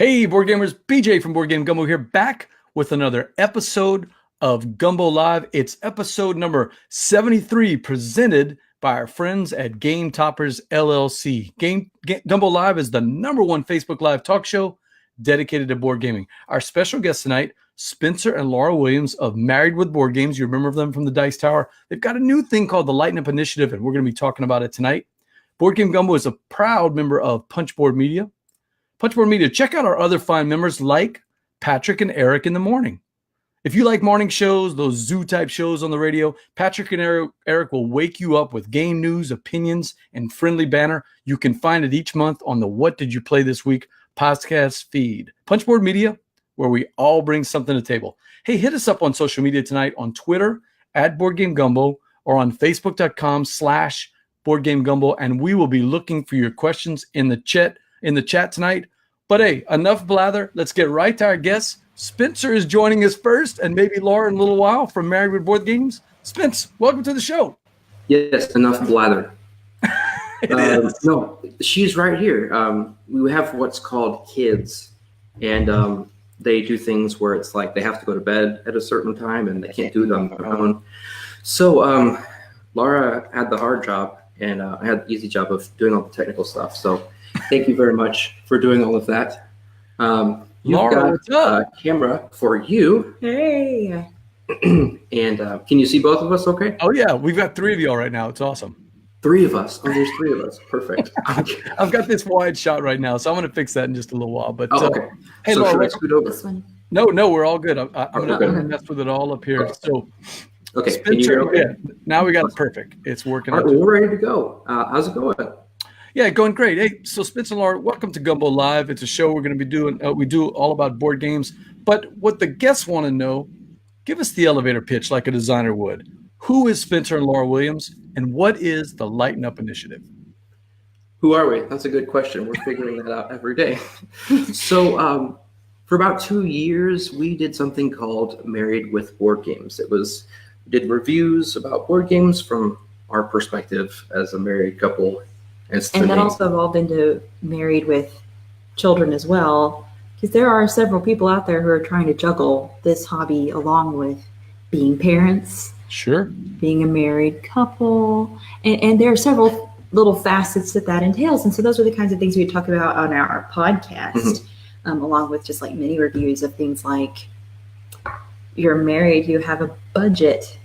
Hey, board gamers, BJ from Board Game Gumbo here, back with another episode of Gumbo Live. It's episode number 73, presented by our friends at Game Toppers LLC. Gumbo Live is the #1 Facebook Live talk show dedicated to board gaming. Our special guests tonight, Spencer and Lara Williams of Married with Board Games. You remember them from the Dice Tower. They've got a new thing called the Lighten Up Initiative, and we're going to be talking about it tonight. Board Game Gumbo is a proud member of Punchboard Media. Punchboard Media, check out our other fine members like Patrick and Eric in the morning. If you like morning shows, those zoo-type shows on the radio, Patrick and Eric will wake you up with game news, opinions, and friendly banter. You can find it each month on the What Did You Play This Week podcast feed. Punchboard Media, where we all bring something to the table. Hey, hit us up on social media tonight on Twitter @BoardGameGumbo or on Facebook.com/BoardGameGumbo, and we will be looking for your questions in the chat tonight. But hey, enough blather. Let's get right to our guests. Spencer is joining us first, and maybe Laura in a little while from Married with Board Games. Spence, welcome to the show. Yes, enough blather. It is. No, she's right here. We have what's called kids, and they do things where it's like they have to go to bed at a certain time, and they can't do it on their own. So Lara had the hard job, and I had the easy job of doing all the technical stuff. So thank you very much for doing all of that. Lara, what's up? A camera for you. Hey. And can you see both of us okay? Oh, yeah. We've got 3 of y'all right now. It's awesome. 3 of us. Oh, there's 3 of us. Perfect. I've got this wide shot right now, so I'm going to fix that in just a little while. But okay. Hey, so Laura, should I scoot over? This one. No, we're all good. I'm going to Okay. mess with it all up here. Okay. So, Okay. Spencer, Can you hear okay? yeah, now we got it perfect. It's working All out. right, we're ready to go. How's it going? Yeah, going great. Hey, so Spencer and Laura, welcome to Gumbo Live. It's a show we're going to be doing. We do all about board games. But what the guests want to know, give us the elevator pitch like a designer would. Who is Spencer and Lara Williams, and what is the Lighten Up Initiative? Who are we? That's a good question. We're figuring that out every day. So for about 2 years, we did something called Married with Board Games. We did reviews about board games from our perspective as a married couple. And that also evolved into Married with Children as well, because there are several people out there who are trying to juggle this hobby along with being parents, Sure. being a married couple, and there are several little facets that entails. And so those are the kinds of things we talk about on our podcast, along with just like mini reviews of things like you're married, you have a budget,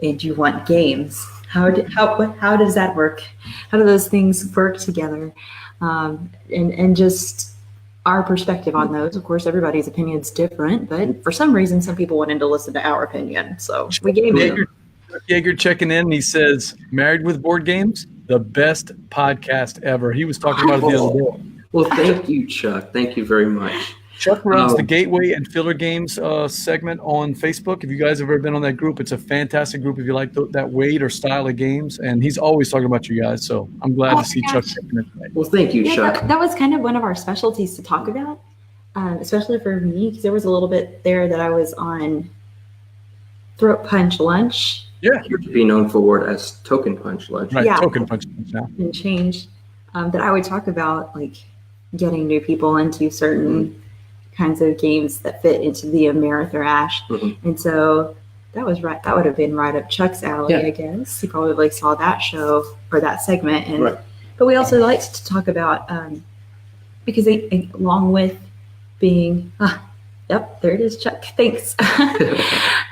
and you want games. How does that work? How do those things work together? And just our perspective on those. Of course, everybody's opinion is different, but for some reason, some people wanted to listen to our opinion. So we gave them. Yeager checking in, and he says, Married with Board Games, the best podcast ever. He was talking about it the other day. Well, thank you, Chuck. Thank you very much. Chuck runs the Gateway and Filler Games segment on Facebook. If you guys have ever been on that group, it's a fantastic group if you like that weight or style of games. And he's always talking about you guys. So I'm glad to see Chuck checking in today. Well, thank you, Chuck. That was kind of one of our specialties to talk about, especially for me, because there was a little bit there that I was on Throat Punch Lunch. Yeah. You're to be known forward as Token Punch Lunch. Right, Yeah. Token Punch now. And change that I would talk about, like getting new people into certain kinds of games that fit into the Amerithrash. And so that was right. That would have been right up Chuck's alley, I guess. He probably saw that show or that segment. And but we also liked to talk about because along with being yep, there it is, Chuck. Thanks.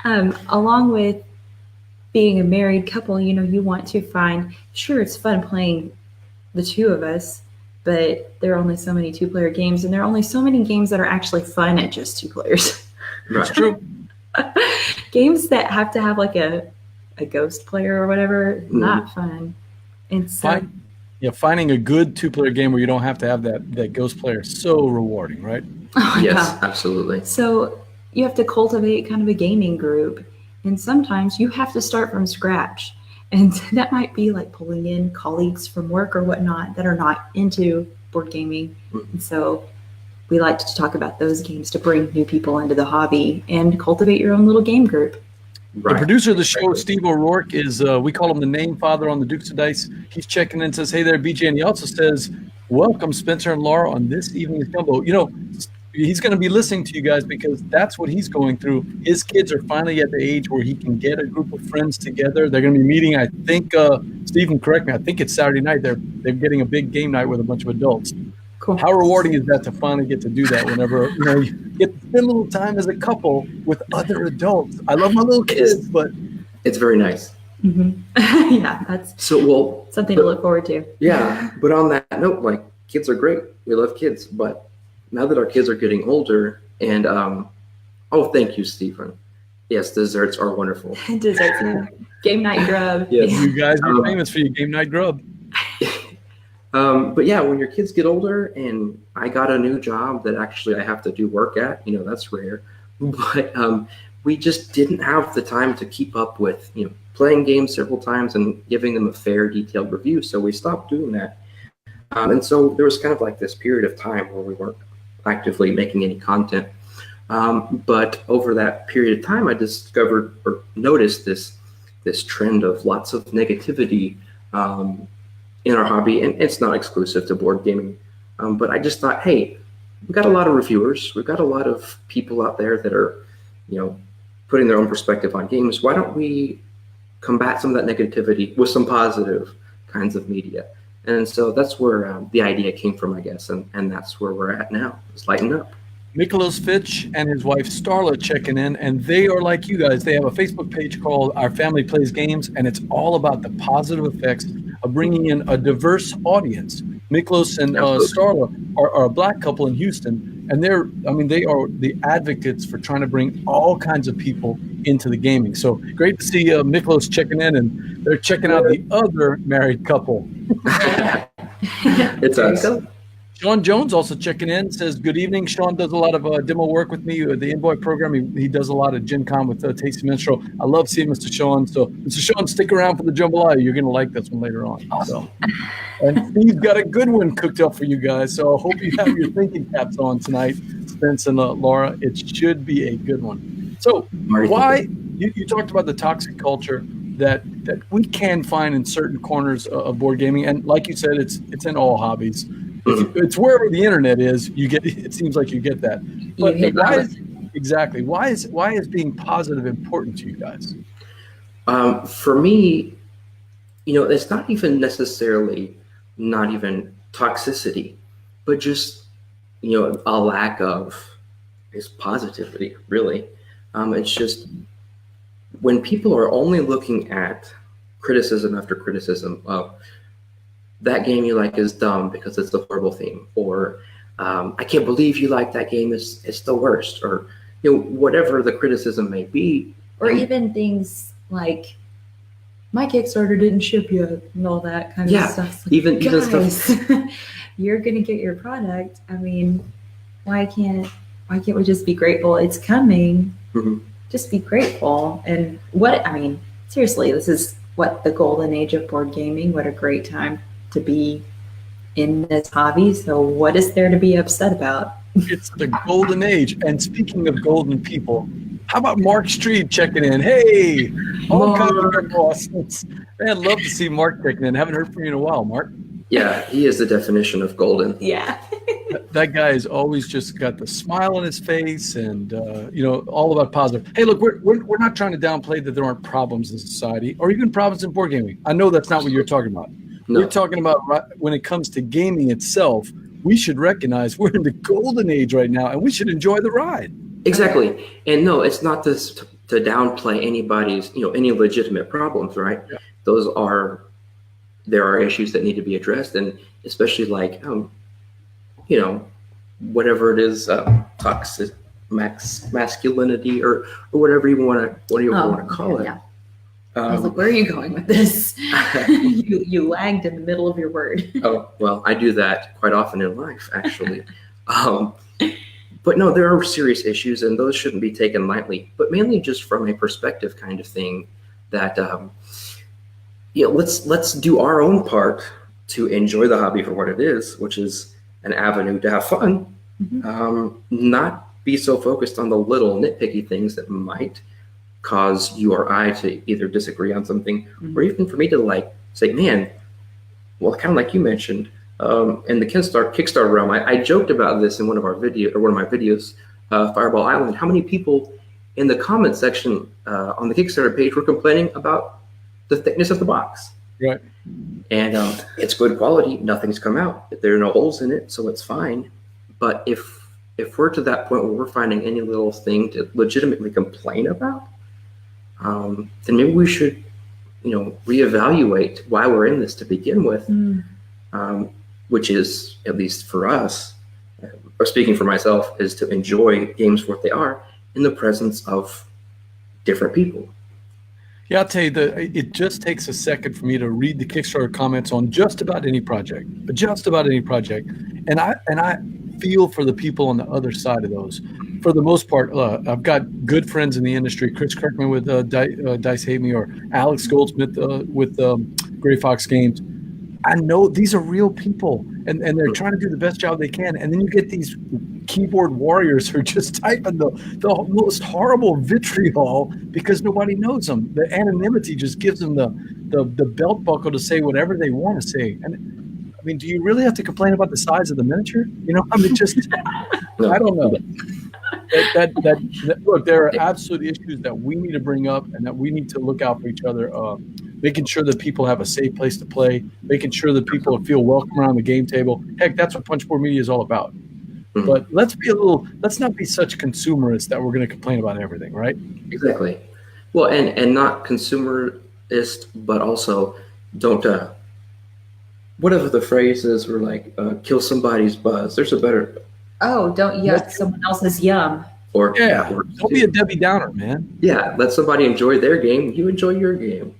Along with being a married couple, you want to find, sure, it's fun playing the 2 of us, but there are only so many 2-player games, and there are only so many games that are actually fun at just 2 players. That's true. Games that have to have like a ghost player or whatever, not fun. And so, finding a good 2-player game where you don't have to have that ghost player is so rewarding, right? Yes, absolutely. So you have to cultivate kind of a gaming group, and sometimes you have to start from scratch. And that might be like pulling in colleagues from work or whatnot that are not into board gaming. And so we like to talk about those games to bring new people into the hobby and cultivate your own little game group. Right. The producer of the show, Steve O'Rourke, is we call him the name father on the Dukes of Dice. He's checking in and says, hey there, BJ. And he also says, welcome Spencer and Laura on this evening's Gumbo. You know, he's going to be listening to you guys because that's what he's going through. His kids are finally at the age where he can get a group of friends together. They're going to be meeting, I think, Stephen, correct me, I think it's Saturday night. They're getting a big game night with a bunch of adults. Cool. How rewarding is that to finally get to do that whenever, you know, you get to spend a little time as a couple with other adults? I love my little kids, but It's very nice. Yeah, that's something to look forward to. Yeah, but on that note, like, kids are great. We love kids, but now that our kids are getting older, and oh, thank you, Stephen. Yes, desserts are wonderful. Desserts, yeah. Game night grub. Yes. you guys are famous for your game night grub. But yeah, when your kids get older, and I got a new job that actually I have to do work at, you know, that's rare. But we just didn't have the time to keep up with, you know, playing games several times and giving them a fair, detailed review. So we stopped doing that. And so there was kind of like this period of time where we weren't actively making any content. But over that period of time, I discovered or noticed this trend of lots of negativity in our hobby, and it's not exclusive to board gaming. But I just thought, hey, we've got a lot of reviewers, we've got a lot of people out there that are, you know, putting their own perspective on games. Why don't we combat some of that negativity with some positive kinds of media? And so that's where the idea came from, I guess, and that's where we're at now. It's Lighten Up. Miklos Fitch and his wife Starla checking in, and they are like you guys. They have a Facebook page called Our Family Plays Games, and it's all about the positive effects of bringing in a diverse audience. Miklos and Starla are a black couple in Houston, and they are the advocates for trying to bring all kinds of people into the gaming. So great to see Miklos checking in, and they're checking out the other married couple. It's us. Sean Jones also checking in, says, good evening. Sean does a lot of demo work with me with the Envoy program. He does a lot of Gen Con with Tasty Minstrel. I love seeing Mr. Sean. So, Mr. Sean, stick around for the Jambalaya. You're going to like this one later on. Awesome. And Steve's got a good one cooked up for you guys. So I hope you have your thinking caps on tonight, Spence and Laura. It should be a good one. So why you talked about the toxic culture that we can find in certain corners of board gaming. And like you said, it's in all hobbies. It's wherever the internet is, you get. It seems like you get that. But why is being positive important to you guys? For me, you know, it's not even necessarily not even toxicity, but just, you know, a lack of positivity. Really, it's just when people are only looking at criticism after criticism of that game you like is dumb because it's a horrible theme, or I can't believe you like that game, it's the worst, or, you know, whatever the criticism may be. Or even things like, my Kickstarter didn't ship yet, and all that kind of stuff. Like, even stuff. You're gonna get your product. I mean, why can't we just be grateful it's coming? Mm-hmm. Just be grateful. And seriously, this is the golden age of board gaming. What a great time to be in this hobby. So what is there to be upset about? It's the golden age. And speaking of golden people, how about Mark Street checking in? Hey, all kinds of good bosses. Man, love to see Mark checking in. Haven't heard from you in a while, Mark. Yeah, he is the definition of golden. Yeah. That guy has always just got the smile on his face, and you know, all about positive. Hey, look, we're not trying to downplay that there aren't problems in society or even problems in board gaming. I know that's not what you're talking about. No. We're talking about when it comes to gaming itself, we should recognize we're in the golden age right now, and we should enjoy the ride. Exactly. And no, it's not this to downplay anybody's, you know, any legitimate problems, right? Yeah. There are issues that need to be addressed, and especially like, you know, whatever it is, toxic masculinity or whatever you want to call it. Yeah. I was like, where are you going with this? you lagged in the middle of your word. Oh, well, I do that quite often in life, actually. But no, there are serious issues, and those shouldn't be taken lightly, but mainly just from a perspective kind of thing that, you know, let's do our own part to enjoy the hobby for what it is, which is an avenue to have fun, not be so focused on the little nitpicky things that might cause you or I to either disagree on something, or even for me to like say, man, well, kind of like you mentioned, in the Kickstarter realm, I joked about this in one of my videos, Fireball Island. How many people in the comment section on the Kickstarter page were complaining about the thickness of the box? Right. And it's good quality. Nothing's come out. There are no holes in it, so it's fine. But if we're to that point where we're finding any little thing to legitimately complain about, then maybe we should, reevaluate why we're in this to begin with. Which is, at least for us, or speaking for myself, is to enjoy games for what they are in the presence of different people. Yeah, I'll tell you it just takes a second for me to read the Kickstarter comments on just about any project, and I feel for the people on the other side of those. For the most part, I've got good friends in the industry, Chris Kirkman with Dice Hate Me, or Alex Goldsmith with Gray Fox Games. I know these are real people, and they're trying to do the best job they can. And then you get these keyboard warriors who are just typing the most horrible vitriol because nobody knows them. The anonymity just gives them the belt buckle to say whatever they want to say. And I mean, do you really have to complain about the size of the miniature? Just I don't know. That look, there are absolute issues that we need to bring up and that we need to look out for each other. Making sure that people have a safe place to play, making sure that people feel welcome around the game table. Heck, that's what Punchboard Media is all about. Mm-hmm. But let's not be such consumerists that we're going to complain about everything, right? Exactly. Well, and not consumerist, but also don't, whatever the phrase is, we're like, kill somebody's buzz. There's a better. Oh, don't yuck someone else's yum. Or don't be a Debbie Downer, man. Yeah, let somebody enjoy their game. You enjoy your game.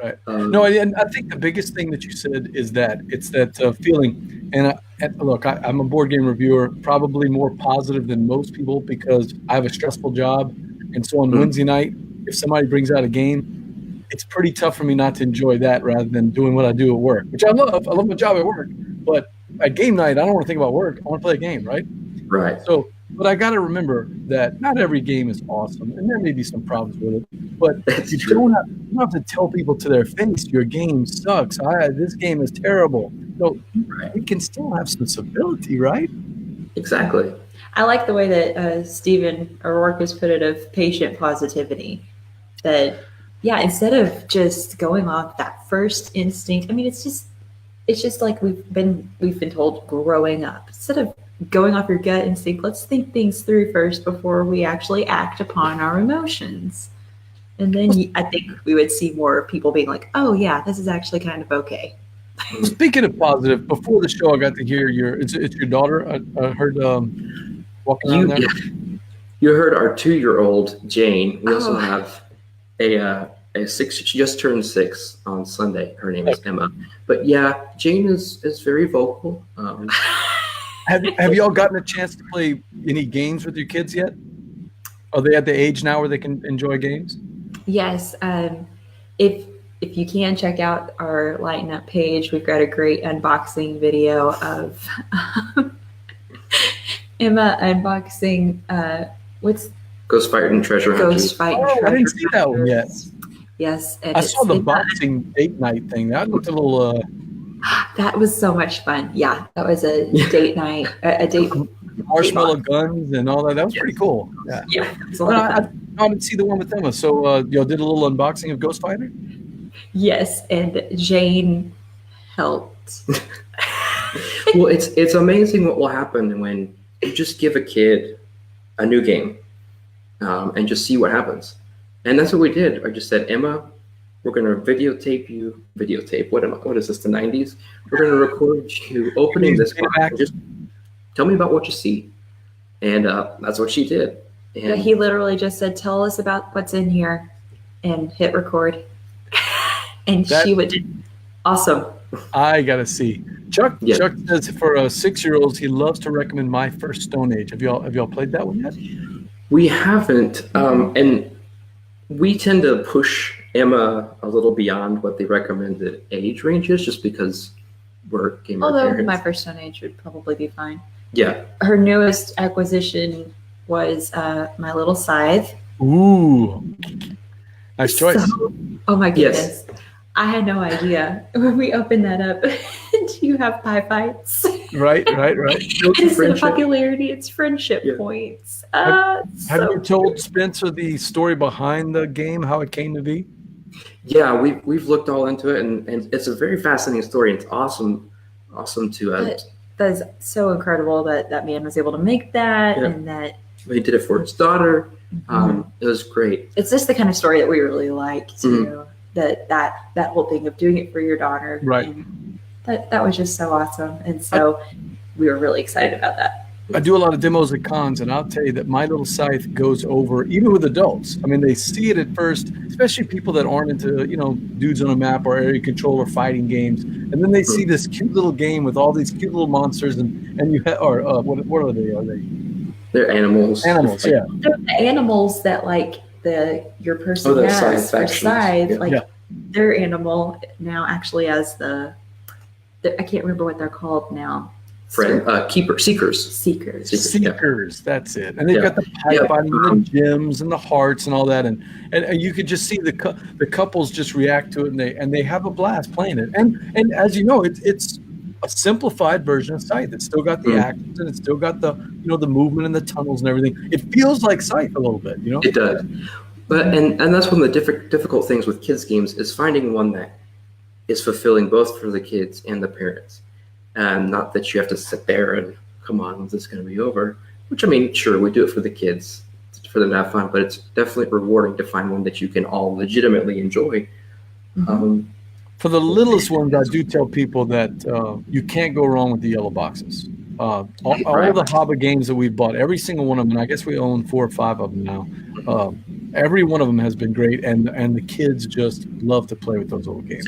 Right. No, and I think the biggest thing that you said is that it's that feeling. And look, I'm a board game reviewer, probably more positive than most people because I have a stressful job. And so on Wednesday night, if somebody brings out a game, it's pretty tough for me not to enjoy that rather than doing what I do at work, which I love. I love my job at work. But at game night, I don't want to think about work. I want to play a game, right? Right. So, but I got to remember that not every game is awesome, and there may be some problems with it. But you don't have to tell people to their face your game sucks. This game is terrible. So we can still have some civility, right? Exactly. I like the way that Stephen O'Rourke has put it of patient positivity. That instead of just going off that first instinct. I mean, it's just like we've been told growing up. Instead of going off your gut instinct, let's think things through first before we actually act upon our emotions. And then I think we would see more people being like, oh yeah, this is actually kind of okay. Speaking of positive, before the show, I got to hear it's your daughter. I heard walking around there. You heard our 2-year-old Jane. We also have a 6. She just turned 6 on Sunday. Her name is Emma. But yeah, Jane is very vocal. Have y'all gotten a chance to play any games with your kids yet? Are they at the age now where they can enjoy games? Yes. If you can check out our Lighten Up page, we've got a great unboxing video of Emma unboxing what's Ghost Fighting Treasure Hunt. Ghost Fighting Treasure. I didn't see that one yet. Yes, I saw the boxing date night thing. That looked a little. That was so much fun. Yeah, that was a date night, a date. Marshmallow guns and all that. That was pretty cool. Yeah. I didn't see the one with Emma. So y'all did a little unboxing of Ghost Fighter? Yes, and Jane helped. Well, it's amazing what will happen when you just give a kid a new game and just see what happens. And that's what we did. I just said, Emma, we're going to videotape. What is this, the 90s? We're going to record you opening this box. Just tell me about what you see. And that's what she did. And he literally just said, tell us about what's in here and hit record. And she would do awesome. I got to see. Chuck says for 6-year-olds, he loves to recommend My First Stone Age. Have y'all played that one yet? We haven't. And we tend to push Emma a little beyond what the recommended age range is, just because we're gamer parents. My First Stone Age would probably be fine. Yeah. Her newest acquisition was My Little Scythe. Ooh. Nice choice. Oh my goodness. Yes. I had no idea when we opened that up. Do you have pie fights? Right. Instead of popularity, it's friendship points. Have you told Spencer the story behind the game, how it came to be? Yeah, we've looked all into it, and it's a very fascinating story. It's awesome to. That is so incredible that that man was able to make that, Yeah. and that He did it for his daughter. It was great. it's just the kind of story that we really like too. That whole thing of doing it for your daughter, Right. And that was just so awesome, and so we were really excited about that. I do a lot of demos at cons, and I'll tell you that my little scythe goes over, even with adults. I mean, they see it at first, especially people that aren't into, dudes on a map or area control or fighting games. And then they see this cute little game with all these cute little monsters, and you what are they? Are they? They're animals. Animals, yeah. They're the animals that your person the has scythe for factions. scythe, Yeah. their animal now actually has the I can't remember what they're called now. Seekers. Seekers. That's it. And they've got the pipe fighting and the gems and the hearts and all that, and you could just see the couples just react to it, and they have a blast playing it. And as you know, it's a simplified version of Scythe. It's still got the actions, and it's still got the the movement and the tunnels and everything. It feels like Scythe a little bit, It does. But and that's one of the difficult things with kids games is finding one that is fulfilling both for the kids and the parents. And not that you have to sit there and, come on, when's this going to be over? Which, I mean, sure, we do it for the kids, for them to have fun, but it's definitely rewarding to find one that you can all legitimately enjoy. For the littlest ones, I do tell people that you can't go wrong with the yellow boxes. All the Hobby games that we've bought, every single one of them, and I guess we own 4 or 5 of them now. Every one of them has been great, and the kids just love to play with those little games.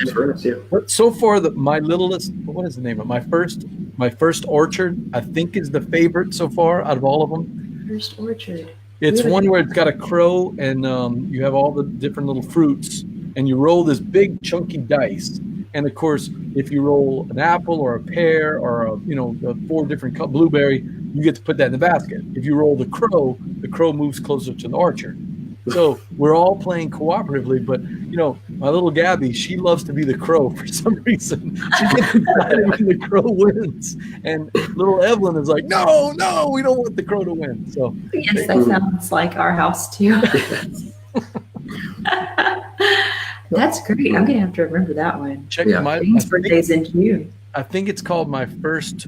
But so far, my littlest, what is the name of it? My first orchard, I think, is the favorite so far out of all of them. First orchard. It's one where it's got a crow, and you have all the different little fruits, and you roll this big chunky dice. And of course, if you roll an apple or a pear or a 4 different blueberry, you get to put that in the basket. If you roll the crow moves closer to the orchard. So we're all playing cooperatively, but my little Gabby, she loves to be the crow for some reason. She gets excited when the crow wins, and little Evelyn is like, no, we don't want the crow to win. So yes, that sounds like our house too. That's great. I'm gonna have to remember that one. Check my birthday's in June. I think it's called my first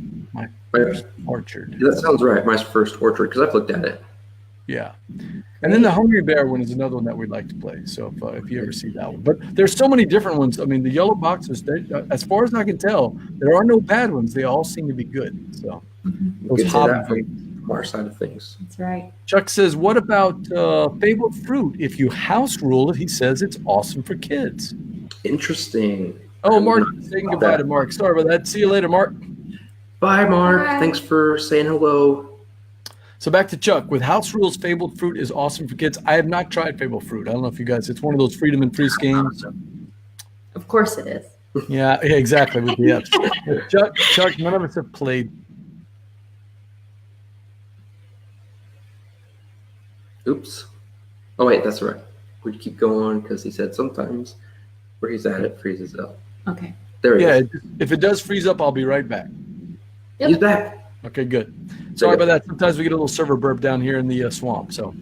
orchard. That sounds right. My first orchard, because I've looked at it. Yeah. And then the Hungry Bear one is another one that we'd like to play. So if you ever see that one, but there's so many different ones. I mean, the yellow boxes, as far as I can tell, there are no bad ones. They all seem to be good. So those hobby from our side of things. That's right. Chuck says, what about fabled fruit? If you house rule it, he says it's awesome for kids. Interesting. Oh, Mark, saying goodbye to Mark. Sorry about that. See you later, Mark. Bye, Mark. Bye. Thanks for saying hello. So back to Chuck. With house rules, fabled fruit is awesome for kids. I have not tried fabled fruit. I don't know if you guys, it's one of those freedom and freeze games. Of course it is. Yeah, exactly. With the Fs. Chuck, none of us have played. Oops. Oh, wait, that's right. We'd keep going because he said sometimes where he's at, it freezes up. Okay. There he is. If it does freeze up, I'll be right back. Yep. He's back. Okay, good. Sorry about that. Sometimes we get a little server burp down here in the swamp. So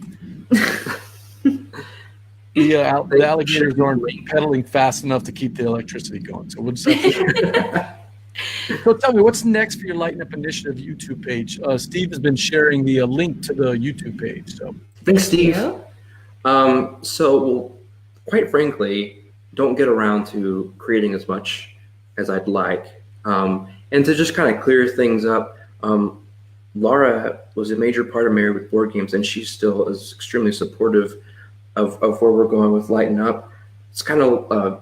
the alligators aren't pedaling fast enough to keep the electricity going. So we'll just have to. So tell me, what's next for your Lighten Up Initiative YouTube page? Steve has been sharing the link to the YouTube page. So thanks, Steve. So quite frankly, don't get around to creating as much as I'd like. And to just kind of clear things up, Lara was a major part of Married with Board Games, and she still is extremely supportive of where we're going with Lighten Up. It's kind of a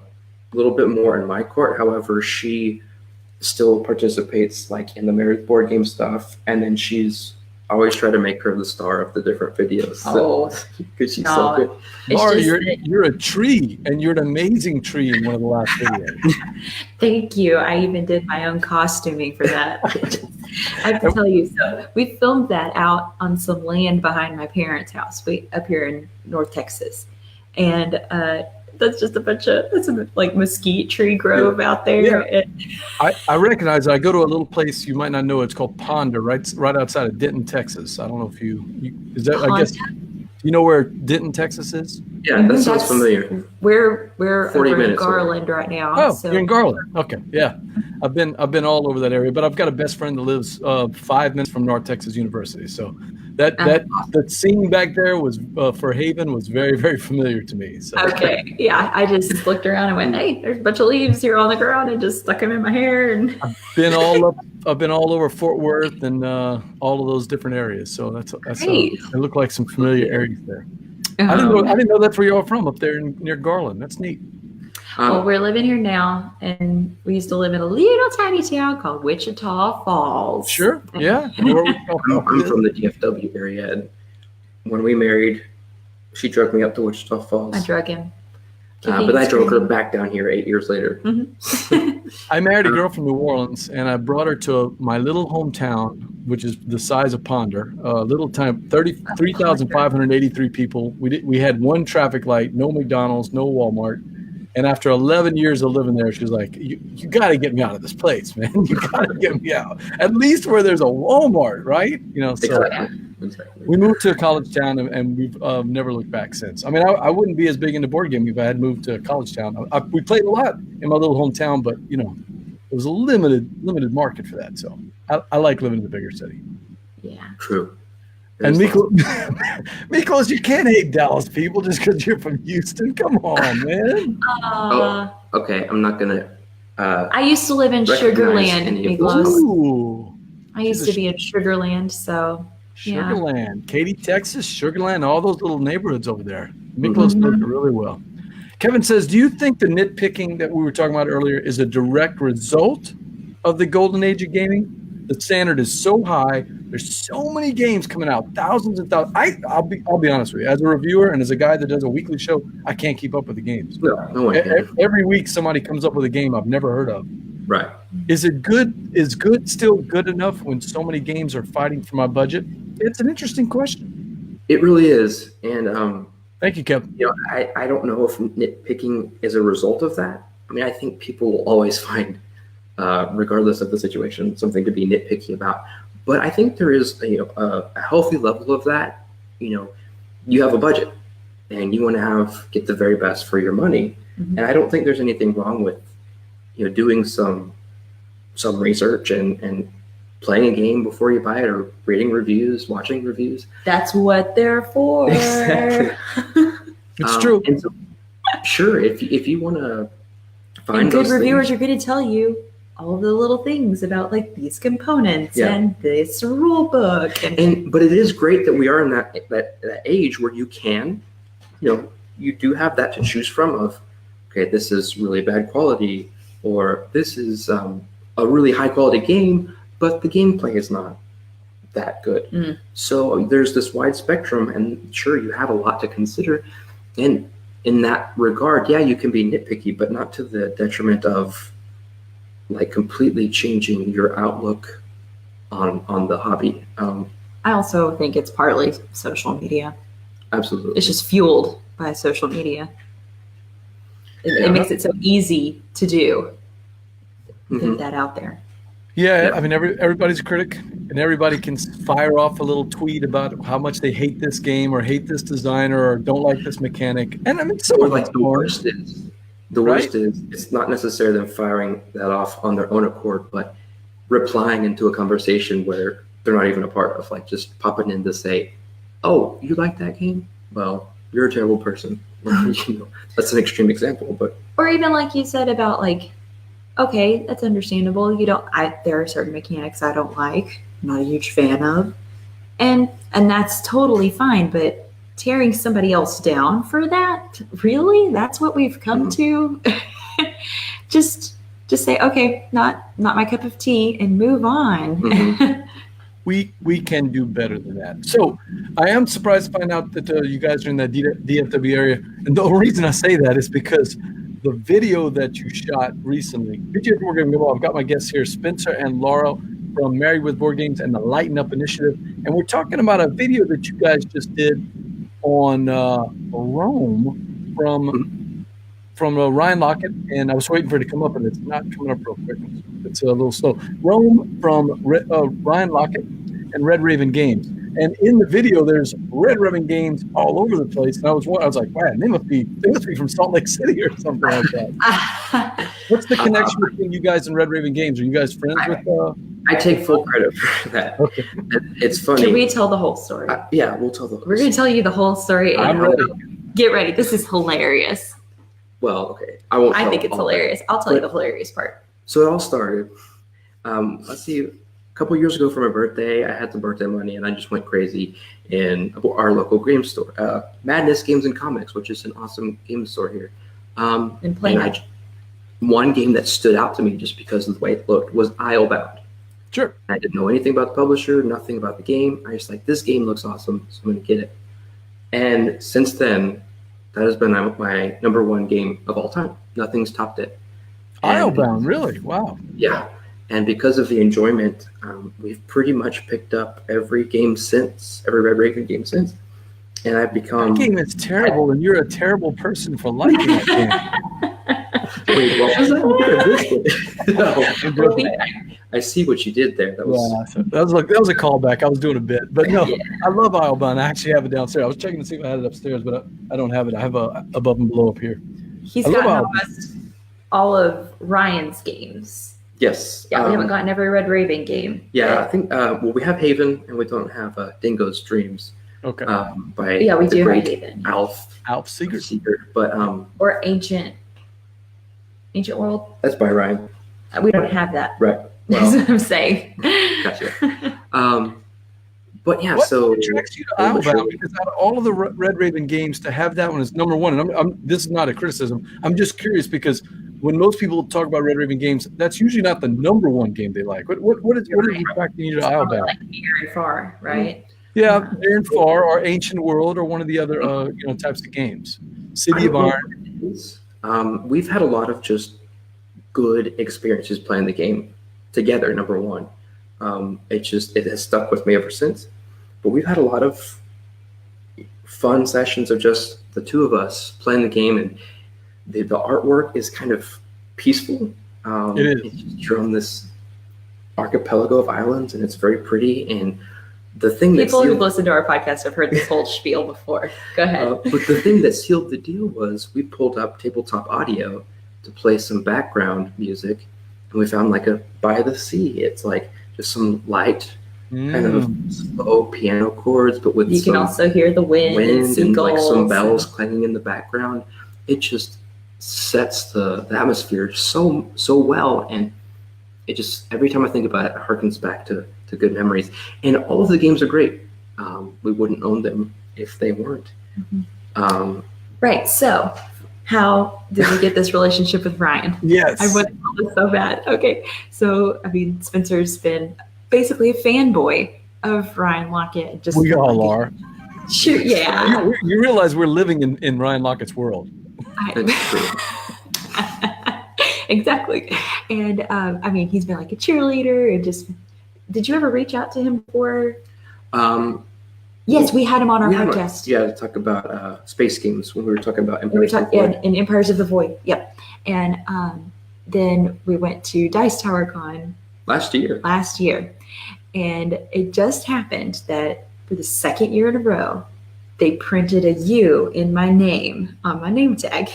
little bit more in my court. However, she still participates in the Married Board Game stuff, and then she's always tried to make her the star of the different videos. Because she's so good. Lara, you're a tree, and you're an amazing tree in one of the last videos. Thank you. I even did my own costuming for that. I have to tell you, so we filmed that out on some land behind my parents' house, up here in North Texas. And That's just that's a like mesquite tree grove out there. I recognize it. I go to a little place you might not know. It's called Ponder, right outside of Denton, Texas. I don't know if you is that. I guess you know where Denton, Texas is. Yeah, that sounds familiar. We're 40 over in minutes Garland right now. Oh, so. you're in Garland. Okay, yeah. I've been all over that area, but I've got a best friend that lives 5 minutes from North Texas University. So that scene back there was for Haven was very, very familiar to me. So. Okay, yeah. I just looked around and went, "Hey, there's a bunch of leaves here on the ground," and just stuck them in my hair. And I've been all over Fort Worth and all of those different areas. So that's it looked like some familiar areas there. I didn't know that's where you all from up there near Garland. That's neat. Well, we're living here now, and we used to live in a little tiny town called Wichita Falls. Sure, yeah. I'm from the DFW area, and when we married, she drug me up to Wichita Falls. I drug him. But I drove her back down here 8 years later. Mm-hmm. I married a girl from New Orleans, and I brought her to my little hometown, which is the size of Ponder. Little time, 33,583 people. We had one traffic light, no McDonald's, no Walmart. And after 11 years of living there, she was like, you got to get me out of this place, man. You got to get me out. At least where there's a Walmart, right? So Exactly. we moved to a college town, and we've never looked back since. I mean, I wouldn't be as big into board gaming if I had moved to a college town. We played a lot in my little hometown, but, it was a limited market for that. So I like living in the bigger city. Yeah. True. And Miklos, you can't hate Dallas people just because you're from Houston. Come on, man. Okay. I'm not gonna. I used to live in Sugarland, Miklos. Ooh. I used to be in Sugarland, so Sugarland, Katy, Texas, Sugarland, all those little neighborhoods over there. Miklos knows it really well. Kevin says, do you think the nitpicking that we were talking about earlier is a direct result of the golden age of gaming? The standard is so high. There's so many games coming out, thousands and thousands. I'll be honest with you. As a reviewer and as a guy that does a weekly show, I can't keep up with the games. No one can. Every week somebody comes up with a game I've never heard of. Right. Is it good? Is good still good enough when so many games are fighting for my budget? It's an interesting question. It really is. And thank you, Kevin. I don't know if nitpicking is a result of that. I mean, I think people will always find, regardless of the situation, something to be nitpicky about. But I think there is a healthy level of that. You have a budget, and you want to get the very best for your money. Mm-hmm. And I don't think there's anything wrong with doing some research and playing a game before you buy it, or reading reviews, watching reviews. That's what they're for. Exactly. It's true. And so, sure, if you want to find and good those reviewers things, are going to tell you all the little things about like these components and this rule book. But it is great that we are in that age where you can, you do have that to choose from of, okay, this is really bad quality, or this is a really high quality game, but the gameplay is not that good. Mm. So there's this wide spectrum, and sure, you have a lot to consider. And in that regard, you can be nitpicky, but not to the detriment of like completely changing your outlook on the hobby. I also think it's partly social media. Absolutely. It's just fueled by social media. It makes it so easy to do. Get that out there. Yeah, I mean, everybody's a critic, and everybody can fire off a little tweet about how much they hate this game or hate this designer or don't like this mechanic. And I mean, the worst is it's not necessarily them firing that off on their own accord, but replying into a conversation where they're not even a part of, like just popping in to say, "Oh, you like that game? Well, you're a terrible person." That's an extreme example, but or even like you said about like, okay, that's understandable. There are certain mechanics I don't like, I'm not a huge fan of, and that's totally fine. But tearing somebody else down for that, really, that's what we've come to. just say, okay, not my cup of tea, and move on. Mm-hmm. We can do better than that. So I am surprised to find out that you guys are in that DFW area. And the reason I say that is because the video that you shot recently, I've got my guests here, Spencer and Lara from Married with Board Games and the Lighten Up Initiative. And we're talking about a video that you guys just did on Rome from from Ryan Lockett, and I was waiting for it to come up, and it's not coming up real quick. It's a little slow. Rome from Ryan Lockett and Red Raven Games. And in the video, there's Red Raven Games all over the place. And I was like, man, they must be from Salt Lake City or something like that. What's the connection between you guys and Red Raven Games? Are you guys friends with? I take full credit for that. Okay. It's funny. Can we tell the whole story? Yeah, we'll tell the whole We're going to tell you the whole story. I'm ready. Get ready. This is hilarious. Well, okay. I won't. I think it's hilarious. I'll tell you the hilarious part. So it all started. Let's see. A couple years ago for my birthday, I had some birthday money, and I just went crazy in our local game store, Madness Games and Comics, which is an awesome game store here. And playing one game that stood out to me just because of the way it looked was Islebound. Sure. I didn't know anything about the publisher, nothing about the game. I was like, this game looks awesome, so I'm going to get it. And since then, that has been my number one game of all time. Nothing's topped it. Islebound, really? Wow. Yeah. And because of the enjoyment, we've pretty much picked up every Red Raven game since. And I've become... That game is terrible, and you're a terrible person for liking that game. Wait, what was that? No, I see what you did there. That was a callback. I was doing a bit. But no, I love Islebound. I actually have it downstairs. I was checking to see if I had it upstairs, but I don't have it. I have a above and below up here. He's gotten almost all of Ryan's games. Yes. Yeah, we haven't gotten every Red Raven game. Yeah, I think, we have Haven, and we don't have Dingo's Dreams. Okay. We do have Haven. Alf Seeker. But, or Ancient World. That's by Ryan. We don't have that. Right. That's what I'm saying. Gotcha. But yeah, what so attracts you to Islebound? Because out of all of the Red Raven games, to have that one as number one, and this is not a criticism. I'm just curious because when most people talk about Red Raven Games, that's usually not the number one game they like. What is attracting you to Islebound? Like Near and Far, right? Yeah, Near and Far, or Ancient World, or one of the other types of games. City of Iron. We've had a lot of just good experiences playing the game together. Number one, it has stuck with me ever since. But we've had a lot of fun sessions of just the two of us playing the game, and the artwork is kind of peaceful. It is. You're on this archipelago of islands, and it's very pretty. And the thing people who've listened to our podcast have heard this whole spiel before. Go ahead. But the thing that sealed the deal was we pulled up tabletop audio to play some background music, and we found like a by the sea. It's like just some light, kind of slow piano chords, but with you can also hear the wind and like some bells clanging in the background. It just sets the atmosphere so well, and it just every time I think about it, it harkens back to good memories. And all of the games are great. We wouldn't own them if they weren't. Right. So how did we get this relationship with Ryan? Yes. I want to tell this so bad. Okay. So, Spencer's been basically a fanboy of Ryan Lockett. We all are. Shoot, yeah. You realize we're living in Ryan Lockett's world. That's true. Exactly. And he's been like a cheerleader and just. Did you ever reach out to him before? Yes, we had him on our podcast. To talk about space games when we were talking about Empires of the Void. And Empires of the Void. Yep. And then we went to Dice Tower Con last year, and it just happened that for the second year in a row, they printed a U in my name on my name tag.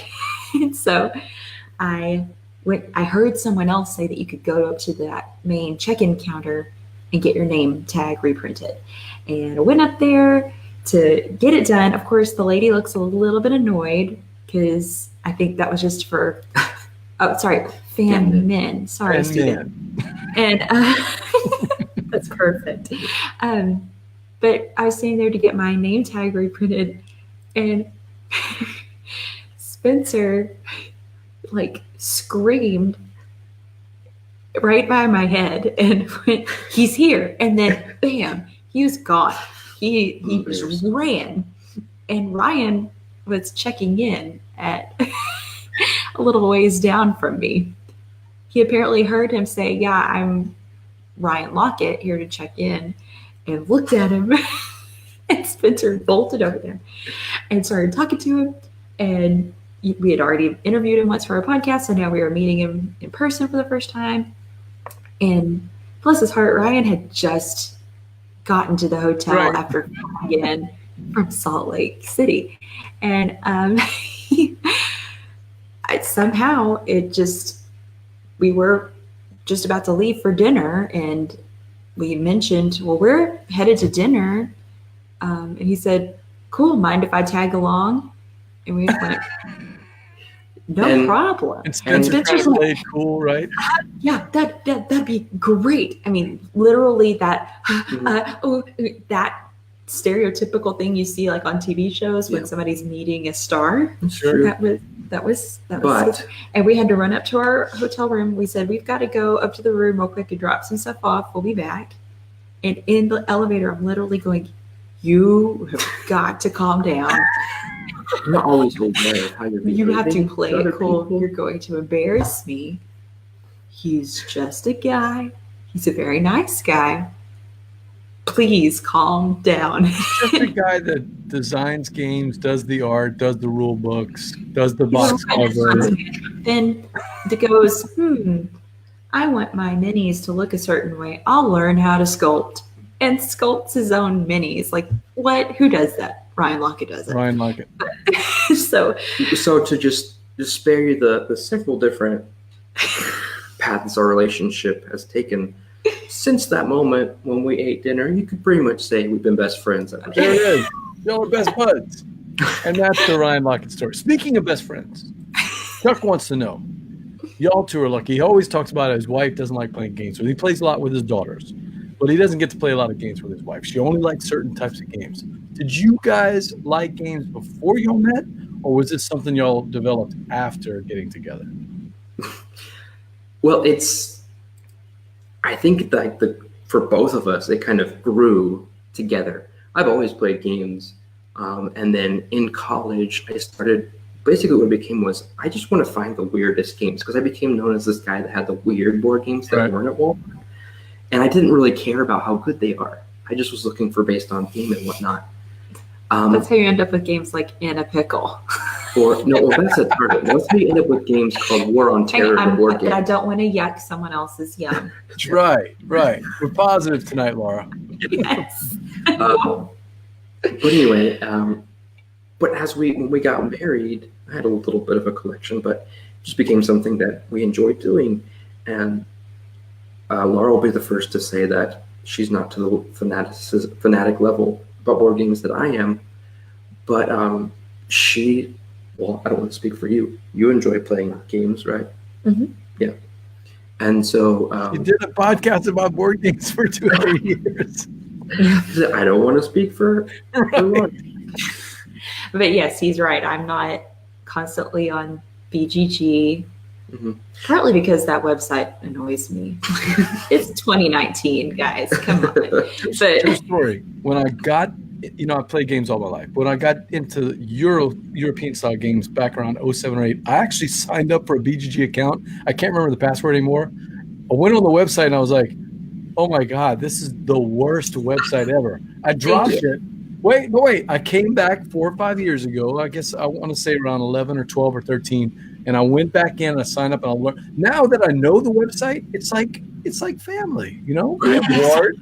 And so I heard someone else say that you could go up to that main check-in counter and get your name tag reprinted. And I went up there to get it done. Of course, the lady looks a little bit annoyed because I think that was just for, fan men. Sorry, Stephen. And that's perfect. But I was sitting there to get my name tag reprinted, and Spencer screamed right by my head and went, "He's here!" And then bam, he was gone. He just ran, and Ryan was checking in at a little ways down from me. He apparently heard him say, "Yeah, I'm Ryan Lockett here to check in," and looked at him. And Spencer bolted over there and started talking to him. And we had already interviewed him once for our podcast, and now we were meeting him in person for the first time. And bless his heart, Ryan had just gotten to the hotel after flying in from Salt Lake City. And somehow we were just about to leave for dinner, and we mentioned, well, we're headed to dinner. And he said, cool, mind if I tag along? And we went, no problem. And Spencer's like, cool, right? Yeah, that'd be great. I mean, literally that that stereotypical thing you see like on TV shows when somebody's meeting a star. Sure. That was and we had to run up to our hotel room. We said, we've got to go up to the room real quick and drop some stuff off. We'll be back. And in the elevator, I'm literally going, you have got to calm down. You're not always aware of how you're behaving. You have to play it cool. People. You're going to embarrass me. He's just a guy. He's a very nice guy. Please calm down. Just a guy that designs games, does the art, does the rule books, does the box cover. Then it goes, I want my minis to look a certain way. I'll learn how to sculpt. And sculpts his own minis. Like, what? Who does that? Ryan Lockett does it. Ryan Lockett. So to just spare you the several different paths our relationship has taken since that moment when we ate dinner, you could pretty much say we've been best friends. There it is. Y'all are best buds. And that's the Ryan Lockett story. Speaking of best friends, Chuck wants to know, y'all two are lucky. He always talks about his wife doesn't like playing games. So he plays a lot with his daughters, but he doesn't get to play a lot of games with his wife. She only likes certain types of games. Did you guys like games before y'all met, or was this something y'all developed after getting together? Well, I think like for both of us, it kind of grew together. I've always played games. And then in college, I started, basically what it became was, I just want to find the weirdest games, because I became known as this guy that had the weird board games that weren't at Walmart. And I didn't really care about how good they are. I just was looking for based on theme and whatnot. That's how you end up with games like In a Pickle. That's a target. That's how you end up with games called War on Terror. But I don't want to yuck someone else's yum. Right. We're positive tonight, Laura. Yes. But anyway, but when we got married, I had a little bit of a collection, but it just became something that we enjoyed doing. And Laura will be the first to say that she's not to the fanatic level about board games that I am, but I don't want to speak for you. You enjoy playing games, right? Mm-hmm. Yeah. And so you did a podcast about board games for 2 years. I don't want to speak for everyone. But yes, he's right. I'm not constantly on BGG. Mm-hmm. Partly because that website annoys me. It's 2019, guys. Come on. But true story. When I got, I played games all my life. When I got into European style games back around 07 or 08, I actually signed up for a BGG account. I can't remember the password anymore. I went on the website and I was like, oh my God, this is the worst website ever. I dropped it. Wait. I came back 4 or 5 years ago. I guess I want to say around 11 or 12 or 13. And I went back in and I signed up and I learned. Now that I know the website, it's like family, We have Ward.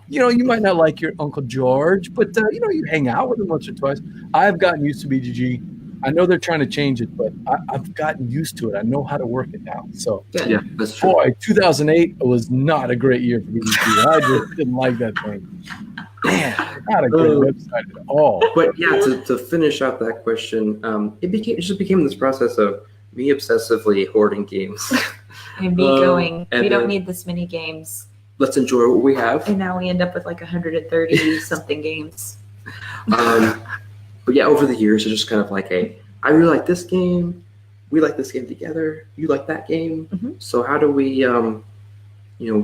You might not like your Uncle George, but you hang out with him once or twice. I've gotten used to BGG. I know they're trying to change it, but I've gotten used to it. I know how to work it now. So yeah, that's true. Boy, 2008 was not a great year for BGG. I just didn't like that thing. Man, not a good website at all. But yeah, to finish out that question, it just became this process of me obsessively hoarding games. And me going, we don't need this many games. Let's enjoy what we have. And now we end up with like 130 something games. But yeah, over the years, it's just kind of like, hey, I really like this game. We like this game together. You like that game. Mm-hmm. So how do we,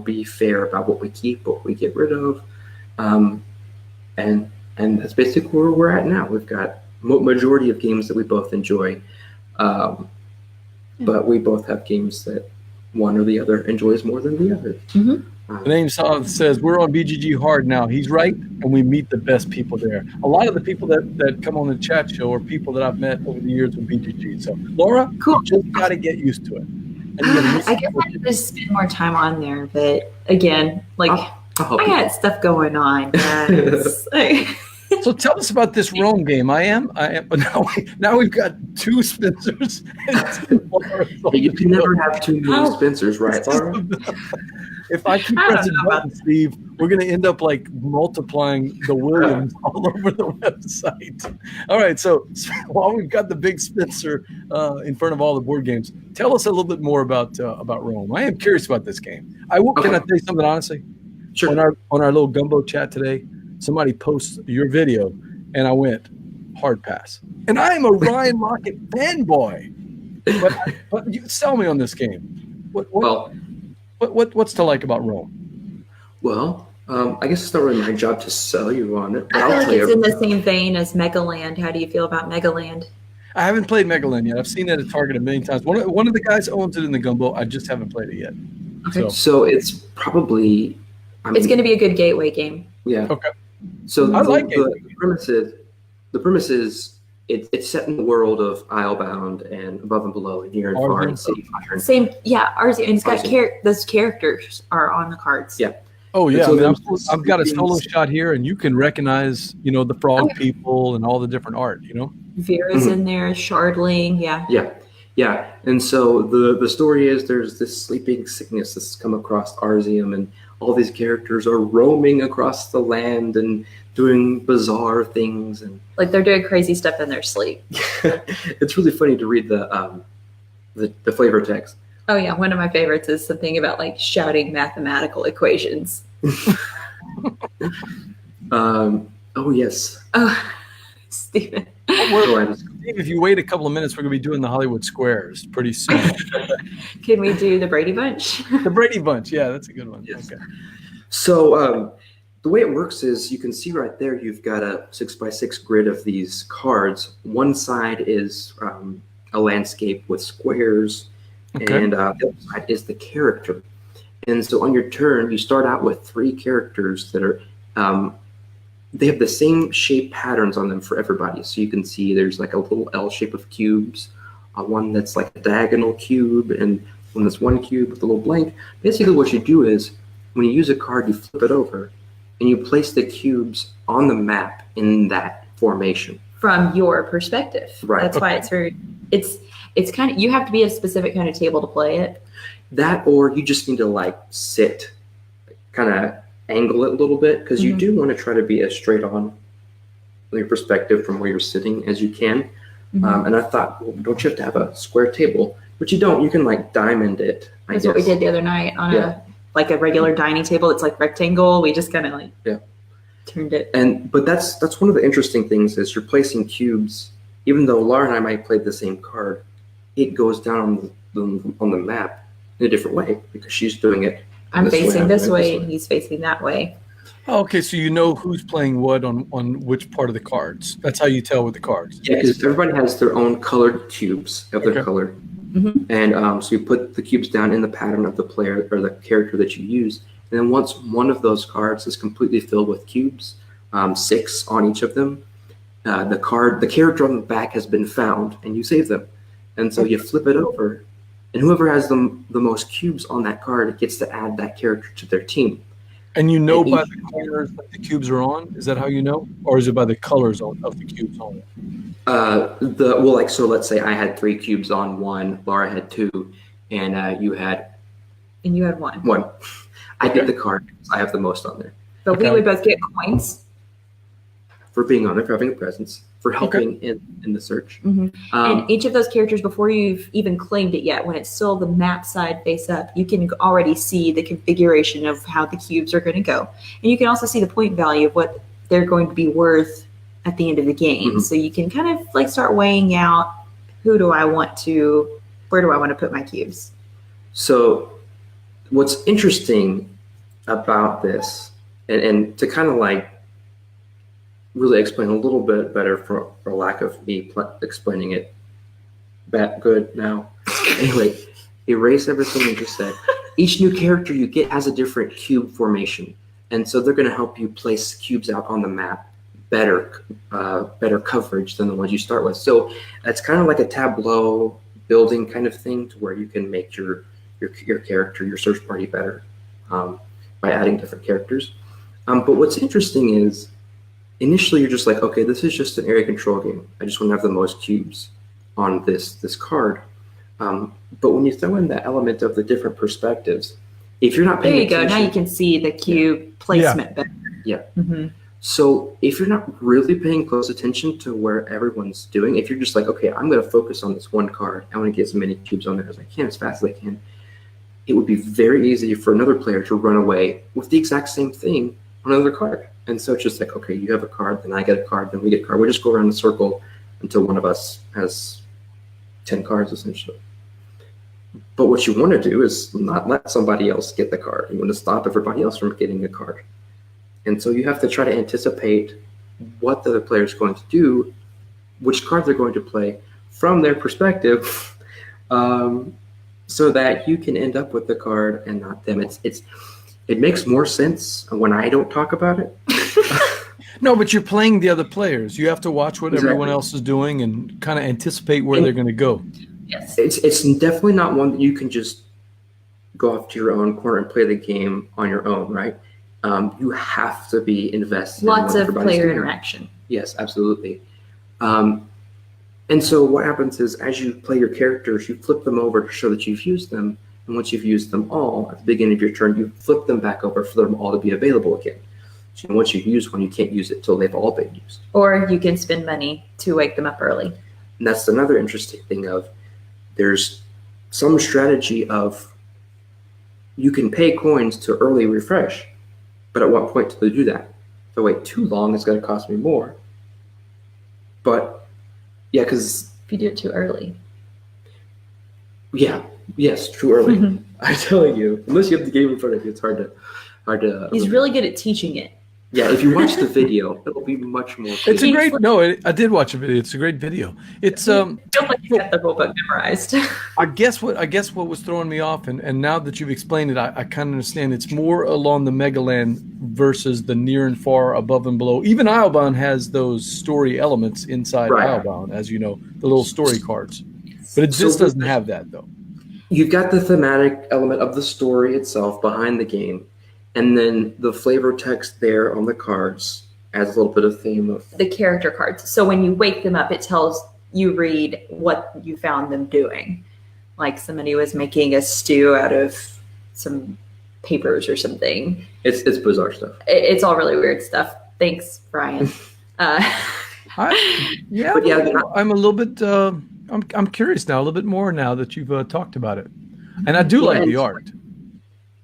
be fair about what we keep, what we get rid of? And that's basically where we're at now. We've got majority of games that we both enjoy. But we both have games that one or the other enjoys more than the other. Mm-hmm. The name says we're on BGG hard now. He's right, and we meet the best people there. A lot of the people that come on the chat show are people that I've met over the years with BGG. So, Laura, Cool. you just got to get used to it. And you gotta I guess I need to spend more time on there, but again, like I'll I got stuff going on, guys. So tell us about this Rome game. I am. But now we've got two Spencers. You can never have too many Spencers, right, Lara? If I keep pressing buttons, Steve, we're going to end up like multiplying the Williams all over the website. All right. So while we've got the big Spencer in front of all the board games, tell us a little bit more about Rome. I am curious about this game. Can I tell you something honestly? Sure. On our little Gumbo chat today, somebody posts your video, and I went hard pass. And I am a Ryan Lockett fanboy. But you sell me on this game. What's to like about Rome? Well, I guess it's not really my job to sell you on it. But I feel I'll like it's in the same vein as Megaland. How do you feel about Megaland? I haven't played Megaland yet. I've seen it at Target a million times. One of the guys owns it in the Gumbo. I just haven't played it yet. Okay. So it's probably... it's going to be a good gateway game. Yeah. Okay. So the premise is it's set in the world of Islebound and Above and Below and Near and Far and City Fire. Same, yeah. Ours, and it's got those characters are on the cards. Yeah. Oh yeah. So I've got a solo shot here, and you can recognize, the frog people and all the different art. Vera's in there, Shardling, yeah. Yeah. And so the story is there's this sleeping sickness that's come across Arzium, and all these characters are roaming across the land and doing bizarre things, and like they're doing crazy stuff in their sleep. It's really funny to read the flavor text. Oh yeah, one of my favorites is something about like shouting mathematical equations. Oh yes. Oh, Stephen. Steve, if you wait a couple of minutes, we're going to be doing the Hollywood Squares pretty soon. Can we do the Brady Bunch? The Brady Bunch, yeah, that's a good one. Yes. Okay. So the way it works is you can see right there you've got a 6x6 grid of these cards. One side is a landscape with squares, and the other side is the character. And so on your turn, you start out with 3 characters that are they have the same shape patterns on them for everybody. So you can see there's like a little L shape of cubes, one that's like a diagonal cube, and one that's one cube with a little blank. Basically what you do is when you use a card, you flip it over and you place the cubes on the map in that formation. From your perspective. Right. That's why it's kind of, you have to be a specific kind of table to play it. That, or you just need to like sit, kind of angle it a little bit, because you do want to try to be as straight on with your perspective from where you're sitting as you can. And I thought, well, don't you have to have a square table? But you don't. You can like diamond it. That's what we did the other night on a regular dining table. It's like rectangle. We just kind of like turned it. But that's one of the interesting things is you're placing cubes. Even though Lara and I might play the same card, it goes down on the map in a different way because she's doing it. I'm facing this way, and he's facing that way. Oh, okay, so you know who's playing what on which part of the cards. That's how you tell with the cards. Yeah, because everybody has their own colored cubes of their color. And so you put the cubes down in the pattern of the player or the character that you use. And then once one of those cards is completely filled with cubes, 6 on each of them, the character on the back has been found, and you save them. And so you flip it over, and whoever has the most cubes on that card gets to add that character to their team. And you know by the corners that the cubes are on? Is that how you know? Or is it by the colors of the cubes on? So let's say I had 3 cubes on one, Lara had 2, and you had... And you had 1. 1. I get the card because I have the most on there. But we would both get coins. For being on there, for having a presence, for helping in the search. And each of those characters, before you've even claimed it yet, when it's still the map side face up, you can already see the configuration of how the cubes are going to go. And you can also see the point value of what they're going to be worth at the end of the game. So you can kind of like start weighing out where do I want to put my cubes. So what's interesting about this, and to kind of like really explain a little bit better for lack of me explaining it good now. Anyway, erase everything you just said. each new character you get has a different cube formation, and so they're going to help you place cubes out on the map better coverage than the ones you start with. So it's kind of like a tableau building kind of thing, to where you can make your character, your search party better by adding different characters. But what's interesting is, initially you're just like, okay, this is just an area control game. I just want to have the most cubes on this card. But when you throw in that element of the different perspectives, if you're not paying there you attention, go. Now you can see the cube placement better. Yeah. Mm-hmm. So if you're not really paying close attention to where everyone's doing, if you're just like, okay, I'm going to focus on this one card, I want to get as many cubes on there as I can, as fast as I can, it would be very easy for another player to run away with the exact same thing on another card. And so it's just like, okay, you have a card, then I get a card, then we get a card. We just go around in a circle until one of us has 10 cards, essentially. But what you want to do is not let somebody else get the card. You want to stop everybody else from getting a card. And so you have to try to anticipate what the other player is going to do, which card they're going to play from their perspective, so that you can end up with the card and not them. It makes more sense when I don't talk about it. No, but you're playing the other players. You have to watch what everyone else is doing and kind of anticipate where they're going to go. Yes. It's definitely not one that you can just go off to your own corner and play the game on your own, right? You have to be invested. Lots in of everybody's player doing. interaction. Yes, absolutely. And so what happens is, as you play your characters, you flip them over to show that you've used them. And once you've used them all, at the beginning of your turn, you flip them back over for them all to be available again. So once you've used one, you can't use it till they've all been used. Or you can spend money to wake them up early. And that's another interesting thing of, there's some strategy of, you can pay coins to early refresh, but at what point do they do that? If I wait too long, it's going to cost me more. But yeah, because If you do it too early. Yes, too early. Mhm. I'm telling you, unless you have the game in front of you, it's hard to. He's really good at teaching it. Yeah, if you watch the video, it'll be much more. It's a He's great. like- No, I did watch a video. It's a great video. It's Feels like you got the whole book memorized. I guess what was throwing me off, and now that you've explained it, I kind of understand. It's more along the Megaland versus the near and far, above and below. Even Islebound has those story elements inside Right. Islebound, as you know, the little story cards. But it So just doesn't have that, though. You've got the thematic element of the story itself behind the game, and then the flavor text there on the cards adds a little bit of theme of. The character cards. So when you wake them up, it tells you read what you found them doing. Like somebody was making a stew out of some papers or something. It's bizarre stuff. It's all really weird stuff. Thanks, Brian. But yeah, I'm a little bit. I'm curious now, a little bit more now that you've talked about it, and I do Well, like and- the art.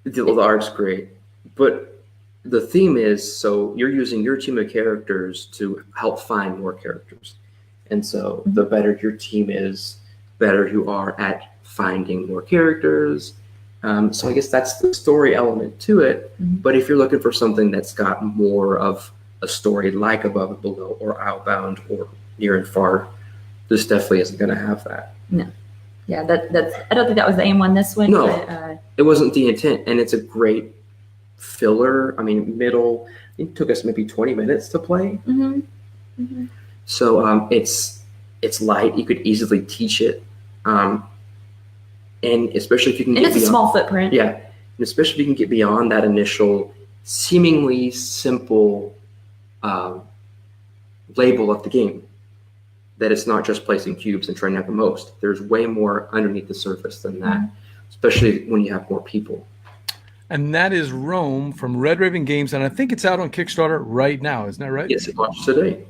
The art's great, but the theme is, so you're using your team of characters to help find more characters. And so the better your team is, better you are at finding more characters. So I guess that's the story element to it. Mhm. But if you're looking for something that's got more of a story like Above and Below or Outbound or Near and Far, this definitely isn't going to have that. Yeah, that's. I don't think that was the aim on this one. No. But, It wasn't the intent, and it's a great filler. I mean, it took us maybe 20 minutes to play. mhm. Mhm. So it's light. You could easily teach it, and especially if you can And get it's a beyond, small footprint. yeah, and especially if you can get beyond that initial seemingly simple label of the game, that it's not just placing cubes and trying to have the most. There's way more underneath the surface than that, especially when you have more people. And that is Rome from Red Raven Games, and I think it's out on Kickstarter right now. Isn't that right? Yes, it launched today.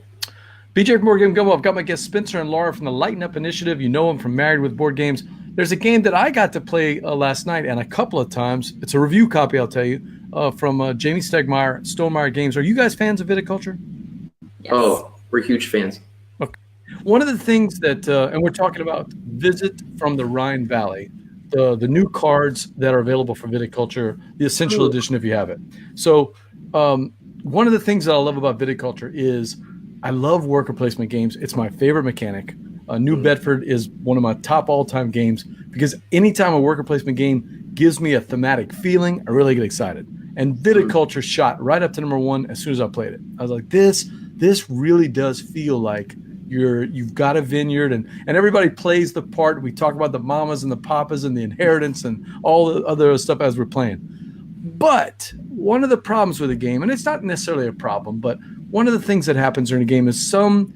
BJ from Board Game Gumbo. I've got my guests Spencer and Lara from the Lighten Up Initiative. You know them from Married with Board Games. There's a game that I got to play last night and a couple of times. It's a review copy, I'll tell you, from Jamie Stegmeyer, Stonemeyer Games. Are you guys fans of viticulture? Yes. Oh, we're huge fans. One of the things that, and we're talking about Visit from the Rhine Valley, the new cards that are available for viticulture, the essential edition if you have it. So one of the things that I love about viticulture is I love worker placement games. It's my favorite mechanic. New Bedford is one of my top all-time games because anytime a worker placement game gives me a thematic feeling, I really get excited. And Viticulture shot right up to number 1 as soon as I played it. I was like, this really does feel like you've got a vineyard, and everybody plays the part. We talk about the mamas and the papas and the inheritance and all the other stuff as we're playing. But one of the problems with the game, and it's not necessarily a problem, but one of the things that happens during a game is some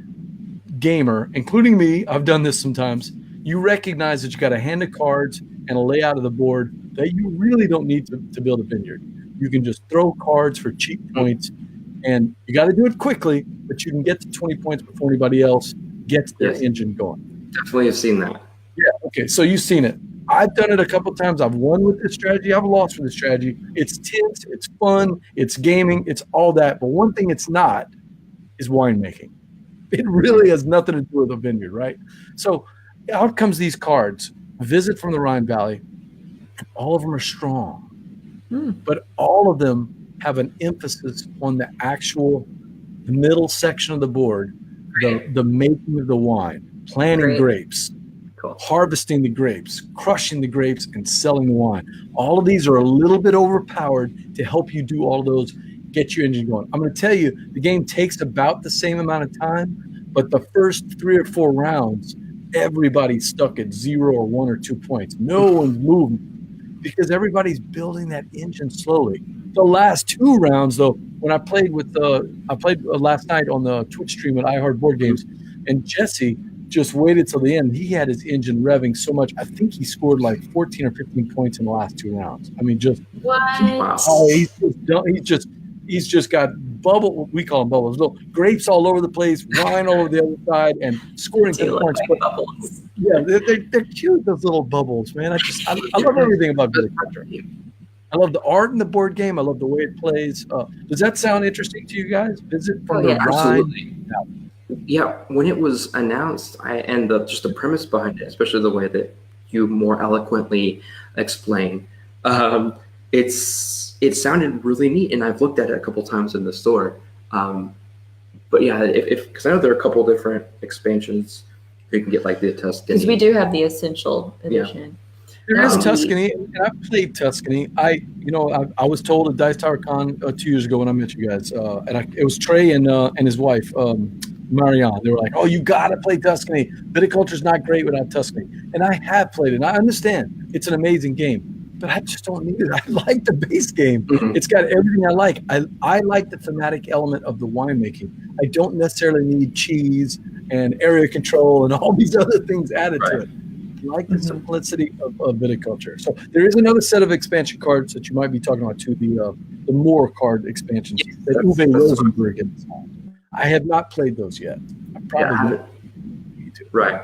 gamer, including me, I've done this sometimes, you recognize that you got a hand of cards and a layout of the board that you really don't need to build a vineyard. You can just throw cards for cheap points, and you got to do it quickly, but you can get to 20 points before anybody else gets their engine going. Definitely have seen that. Yeah, okay, so you've seen it. I've done it a couple times. I've won with this strategy. I've lost with this strategy. It's tense, it's fun, it's gaming, it's all that. But one thing it's not is winemaking. It really has nothing to do with a vineyard, right? So out comes these cards, Visit from the Rhine Valley. All of them are strong, but all of them have an emphasis on the actual middle section of the board, the making of the wine, planting grapes, harvesting the grapes, crushing the grapes, and selling the wine. All of these are a little bit overpowered to help you do all of those, get your engine going. I'm going to tell you, the game takes about the same amount of time, but the first 3 or 4 rounds, everybody's stuck at 0 or 1 or 2 points. No one's moving because everybody's building that engine slowly. The last 2 rounds, though, when I played last night on the Twitch stream at iHeart Board Games, and Jesse just waited till the end. He had his engine revving so much. I think he scored like 14 or 15 points in the last 2 rounds. I mean, just what? Oh, he's just got bubble. We call them bubbles. Little grapes all over the place, wine all over the other side, and scoring 10 points. Like bubbles. Yeah, they're cute. Those little bubbles, man. I love everything about Viticulture. I love the art in the board game. I love the way it plays. Does that sound interesting to you guys? Visit from the Rhine? Yeah, when it was announced, just the premise behind it, especially the way that you more eloquently explain, it sounded really neat, and I've looked at it a couple times in the store. But yeah, because I know there are a couple different expansions you can get, like the Tuscany. Because we do have the Essential Edition. Yeah. There is Tuscany, and I played Tuscany. I was told at Dice Tower Con 2 years ago when I met you guys, it was Trey and his wife, Marianne. They were like, "Oh, you gotta play Tuscany. Viticulture's not great without Tuscany." And I have played it. And I understand it's an amazing game, but I just don't need it. I like the base game. Mm-hmm. It's got everything I like. I like the thematic element of the winemaking. I don't necessarily need cheese and area control and all these other things added to it. I like the simplicity of Viticulture. So there is another set of expansion cards that you might be talking about too, the more card expansions that Uwe Rosenberg has designed. I have not played those yet. I probably need to. Right.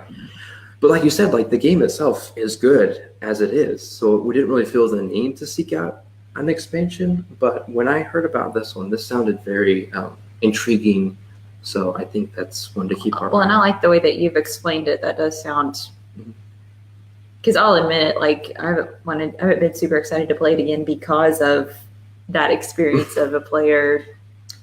But like you said, like the game itself is good as it is. So we didn't really feel the need to seek out an expansion. But when I heard about this one, this sounded very intriguing. So I think that's one to keep our eye on. Well, and I like the way that you've explained it. That does sound... Because I'll admit, like, I haven't been super excited to play it again because of that experience of a player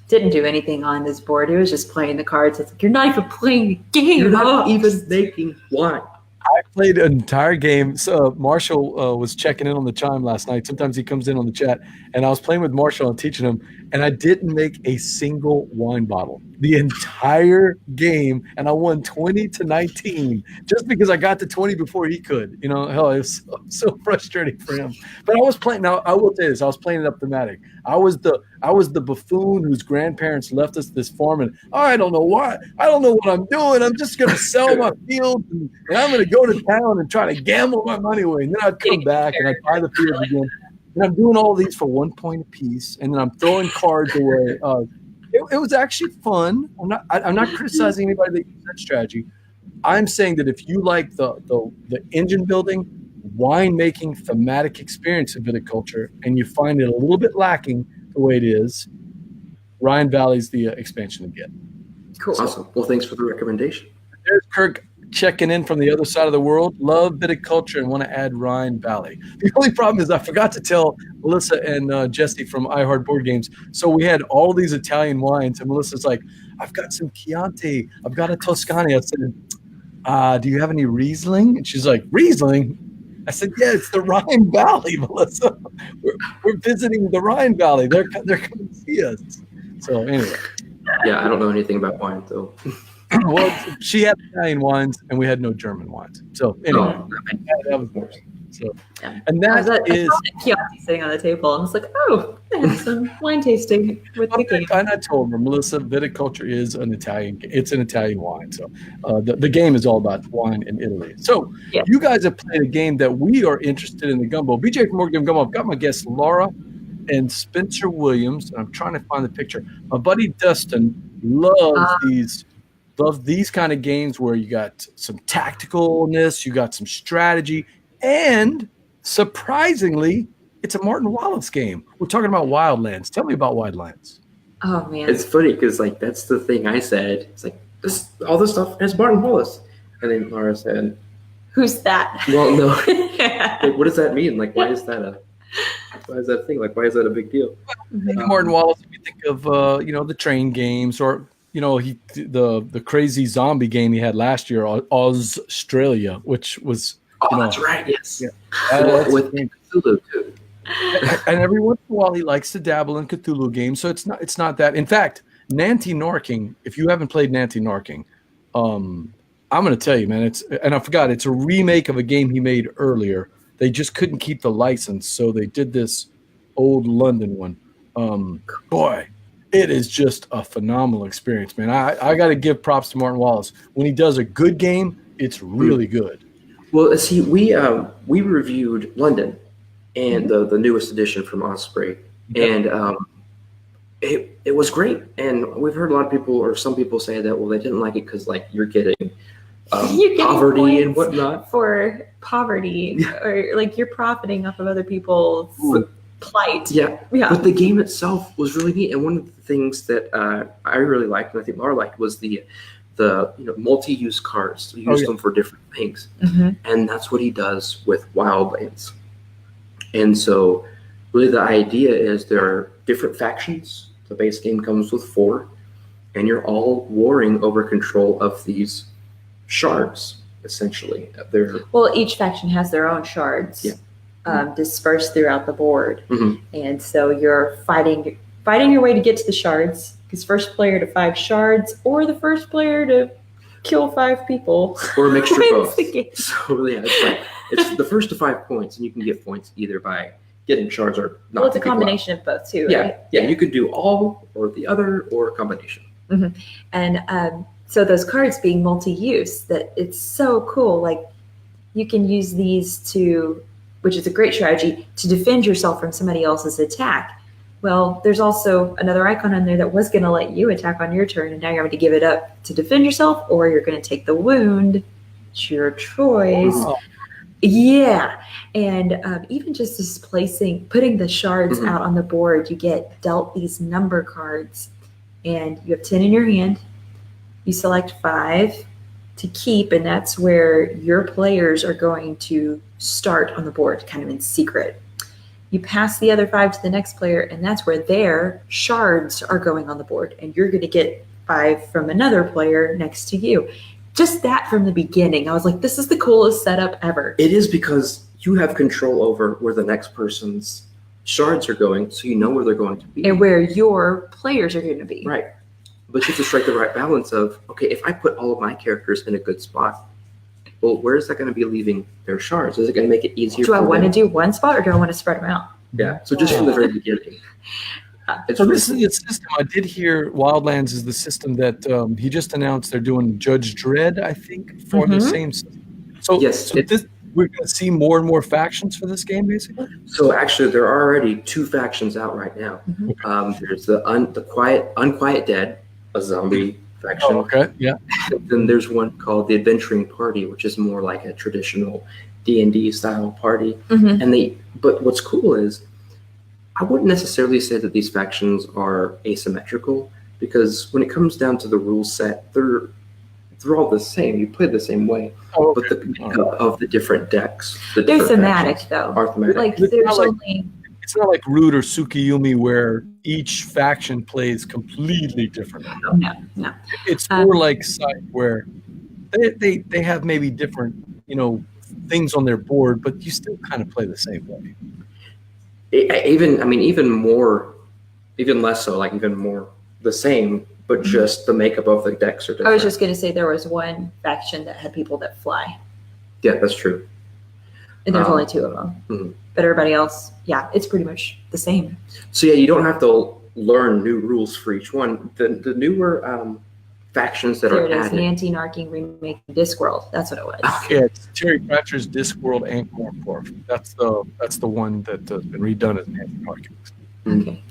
didn't do anything on this board. He was just playing the cards. It's like, you're not even playing the game. You're not even making wine. I played an entire game. So Marshall was checking in on the chime last night. Sometimes he comes in on the chat, and I was playing with Marshall and teaching him, and I didn't make a single wine bottle the entire game, and I won 20-19 just because I got to 20 before he could. You know, hell, it was so frustrating for him. But I was playing. Now I will tell you this: I was playing it up thematic. I was the buffoon whose grandparents left us this farm, and I don't know why. I don't know what I'm doing. I'm just going to sell my field, and I'm going to go to town and try to gamble my money away. And then I'd come back and I'd buy the field again. And I'm doing all these for 1 point apiece, and then I'm throwing cards away. It was actually fun. I'm not criticizing anybody that uses that strategy. I'm saying that if you like the engine building, winemaking, thematic experience of Viticulture, and you find it a little bit lacking the way it is, Rhine Valley's the expansion to get. Cool. Awesome. Well, thanks for the recommendation. There's Kirk checking in from the other side of the world. Love Viticulture and want to add Rhine Valley. The only problem is I forgot to tell Melissa and Jesse from iHeart Board Games. So we had all these Italian wines, and Melissa's like, "I've got some Chianti. I've got a Toscani." I said, "Do you have any Riesling?" And she's like, "Riesling? I said, yeah, it's the Rhine Valley, Melissa. We're visiting the Rhine Valley. They're coming to see us. So anyway. Yeah, I don't know anything about wine, so. Well, she had Italian wines, and we had no German wines. So anyway, that was worse. So, Yeah. and that is Chianti sitting on the table, and it's like, oh, I have some wine tasting with the game. And I told her, Melissa, viticulture is an Italian. It's an Italian wine. So the game is all about wine in Italy. So you guys have played a game that we are interested in the Gumbo. BJ from Morgan Gumbo. I've got my guests Lara and Spencer Williams, and I'm trying to find the picture. My buddy Dustin loves these kind of games where you got some tacticalness, you got some strategy, and surprisingly, it's a Martin Wallace game. We're talking about Wildlands. Tell me about Wildlands. Oh man, it's funny because like that's the thing I said. It's like all this stuff has Martin Wallace, and then Lara said, "Who's that?" Well, no. Like, what does that mean? Like, why is that a thing? Like, why is that a big deal? Martin Wallace. If you think of the train games, or the crazy zombie game he had last year, Australia, which was. That's right. Yes. Yeah. With Cthulhu too. And every once in a while, he likes to dabble in Cthulhu games. So it's not that. In fact, Nanty Narking. If you haven't played Nanty Narking, I'm going to tell you, man. I forgot. It's a remake of a game he made earlier. They just couldn't keep the license, so they did this old London one. Boy, it is just a phenomenal experience, man. I got to give props to Martin Wallace. When he does a good game, it's really good. Well, see, we reviewed London and the newest edition from Osprey, and it was great. And we've heard a lot of people, or some people, say that they didn't like it because like you're getting poverty and whatnot for poverty, or like you're profiting off of other people's plight. Yeah. But the game itself was really neat, and one of the things that I really liked, and I think Lara liked, was the multi-use cards. You use them for different things. And that's what he does with Wildlands. And so really the idea is there are different factions. The base game comes with 4, and you're all warring over control of these shards, essentially. Each faction has their own shards dispersed throughout the board. And so you're fighting your way to get to the shards. Because first player to 5 shards, or the first player to kill 5 people, or a mixture of both. So yeah, it's the first to 5 points, and you can get points either by getting shards or not. Well, it's a combination of both too, right? Yeah, you could do all or the other, or a combination. And so those cards being multi-use, that it's so cool. Like you can use these which is a great strategy, to defend yourself from somebody else's attack. Well, there's also another icon on there that was going to let you attack on your turn, and now you're having to give it up to defend yourself, or you're going to take the wound. It's your choice. Oh. Yeah. And even just putting the shards out on the board, you get dealt these number cards, and you have 10 in your hand. You select 5 to keep, and that's where your players are going to start on the board, kind of in secret. You pass the other 5 to the next player, and that's where their shards are going on the board, and you're going to get 5 from another player next to you. Just that from the beginning, I was like, this is the coolest setup ever. It is, because you have control over where the next person's shards are going, so you know where they're going to be. And where your players are going to be. Right. But you have to strike the right balance of, okay, if I put all of my characters in a good spot, well, where is that going to be leaving their shards? Is it going to make it easier? Do I want to do one spot, or do I want to spread them out? Yeah. So just from the very beginning. So this is the system. I did hear Wildlands is the system that he just announced they're doing Judge Dredd, I think, for the same system. So, yes, we're going to see more and more factions for this game, basically? So actually, there are already 2 factions out right now. There's the Unquiet Dead, a zombie faction. Oh, okay, yeah. Then there's one called the Adventuring Party, which is more like a traditional D&D style party. But what's cool is, I wouldn't necessarily say that these factions are asymmetrical, because when it comes down to the rule set, they're all the same. You play the same way, but the makeup of the different decks, they're thematic though. Are thematic. Like it's not like Root or Tsukiyumi where each faction plays completely differently. No. It's more like Sight, where they have maybe different things on their board, but you still kind of play the same way. Even more, even less so, like even more the same, but just the makeup of the decks are different. I was just going to say there was one faction that had people that fly. Yeah, that's true. And there's only 2 of them. Mm-hmm. But everybody else, yeah, it's pretty much the same. So yeah, you don't have to learn new rules for each one. The newer factions that are added. The anti-narking remake Discworld. That's what it was. Yeah, it's Terry Pratchett's Discworld and Cornforth. That's the one that's been redone as an anti-narking. Okay.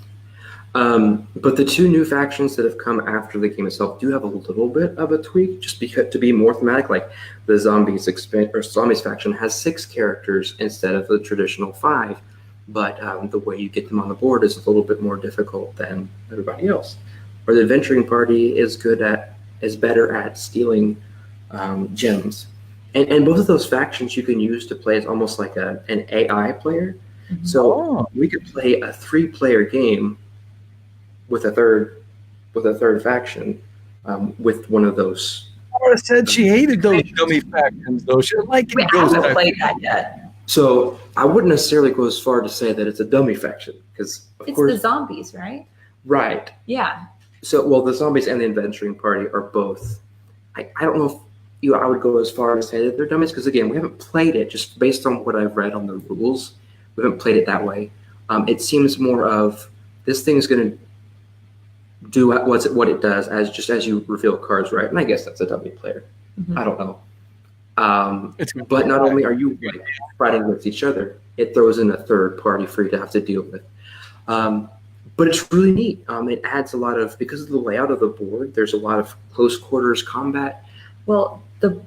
But the 2 new factions that have come after the game itself do have a little bit of a tweak, just because to be more thematic. Like the Zombies faction has 6 characters instead of the traditional 5, but the way you get them on the board is a little bit more difficult than everybody else. Or the Adventuring Party is better at stealing gems, and both of those factions you can use to play as almost like an AI player. Mm-hmm. So we could play a 3-player game with a third faction, with one of those. Lara said she hated those dummy factions, though. She didn't like it. We haven't played that yet. So I wouldn't necessarily go as far to say that it's a dummy faction, because of course the Zombies, right? Right. Yeah. So well, the Zombies and the Adventuring Party are both. I don't know if I would go as far as say that they're dummies, because again, we haven't played it. Just based on what I've read on the rules, we haven't played it that way. It seems more of this thing's going to do what it does as you reveal cards, right? And I guess that's a dummy player. Mm-hmm. I don't know. But not only are you fighting with each other, it throws in a third party for you to have to deal with. But it's really neat. It adds a lot of, because of the layout of the board, there's a lot of close quarters combat. Well, the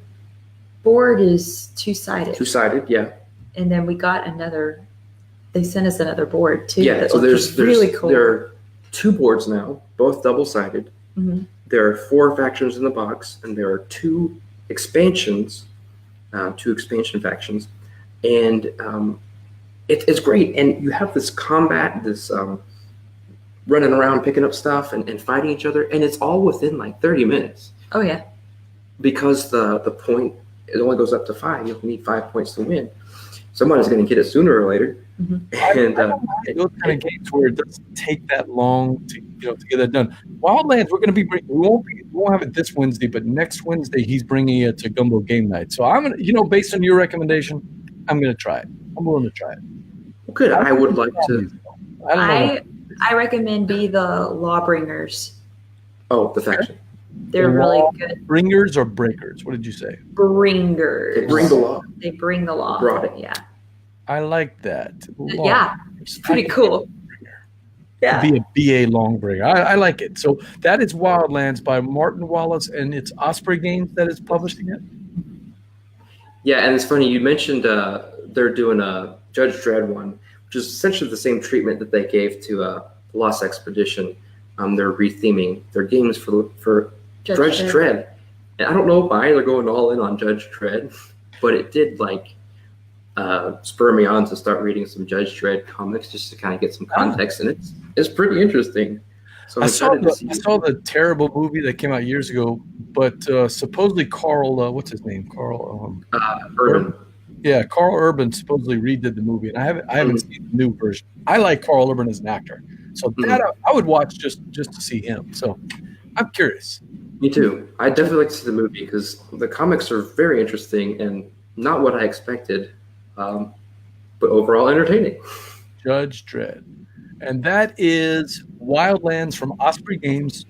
board is 2-sided. 2-sided, yeah. And then we got they sent us another board too. Yeah, so there's really cool. There are 2 boards now, both double-sided. Mm-hmm. There are 4 factions in the box, and there are 2 expansions, 2 expansion factions, and it's great. And you have this combat, this running around picking up stuff and fighting each other, and it's all within like 30 minutes. Oh yeah. Because the point, it only goes up to 5. You need 5 points to win. Somebody's going to get it sooner or later. Mm-hmm. And those kind of games where it doesn't take that long to get that done. Wildlands, we're going to we won't have it this Wednesday, but next Wednesday he's bringing it to Gumbo Game Night. So I'm gonna, based on your recommendation, I'm going to try it. I'm willing to try it. Well, good. I would like to. I recommend be the Lawbringers. Oh, the faction. They're really good. Bringers or breakers? What did you say? Bringers. They bring the law. They bring the law. Brought it. Yeah. I like that. Yeah. It's pretty cool. Yeah. Be a Longbringer. I like it. So that is Wildlands by Martin Wallace, and it's Osprey Games that is publishing it. Yeah, and it's funny you mentioned they're doing a Judge Dredd one, which is essentially the same treatment that they gave to the Lost Expedition. They're retheming their games for Judge Dredd. And I don't know why they're going all in on Judge Dredd, but it did spur me on to start reading some Judge Dredd comics just to kind of get some context, and it's pretty interesting. So I saw the terrible movie that came out years ago, but supposedly Carl, what's his name? Carl Urban. Yeah, Carl Urban supposedly redid the movie, and I haven't seen the new version. I like Carl Urban as an actor, so that I would watch just to see him. So I'm curious. Me too. I definitely like to see the movie because the comics are very interesting and not what I expected, but overall entertaining. Judge Dredd. And that is Wildlands from Osprey Games,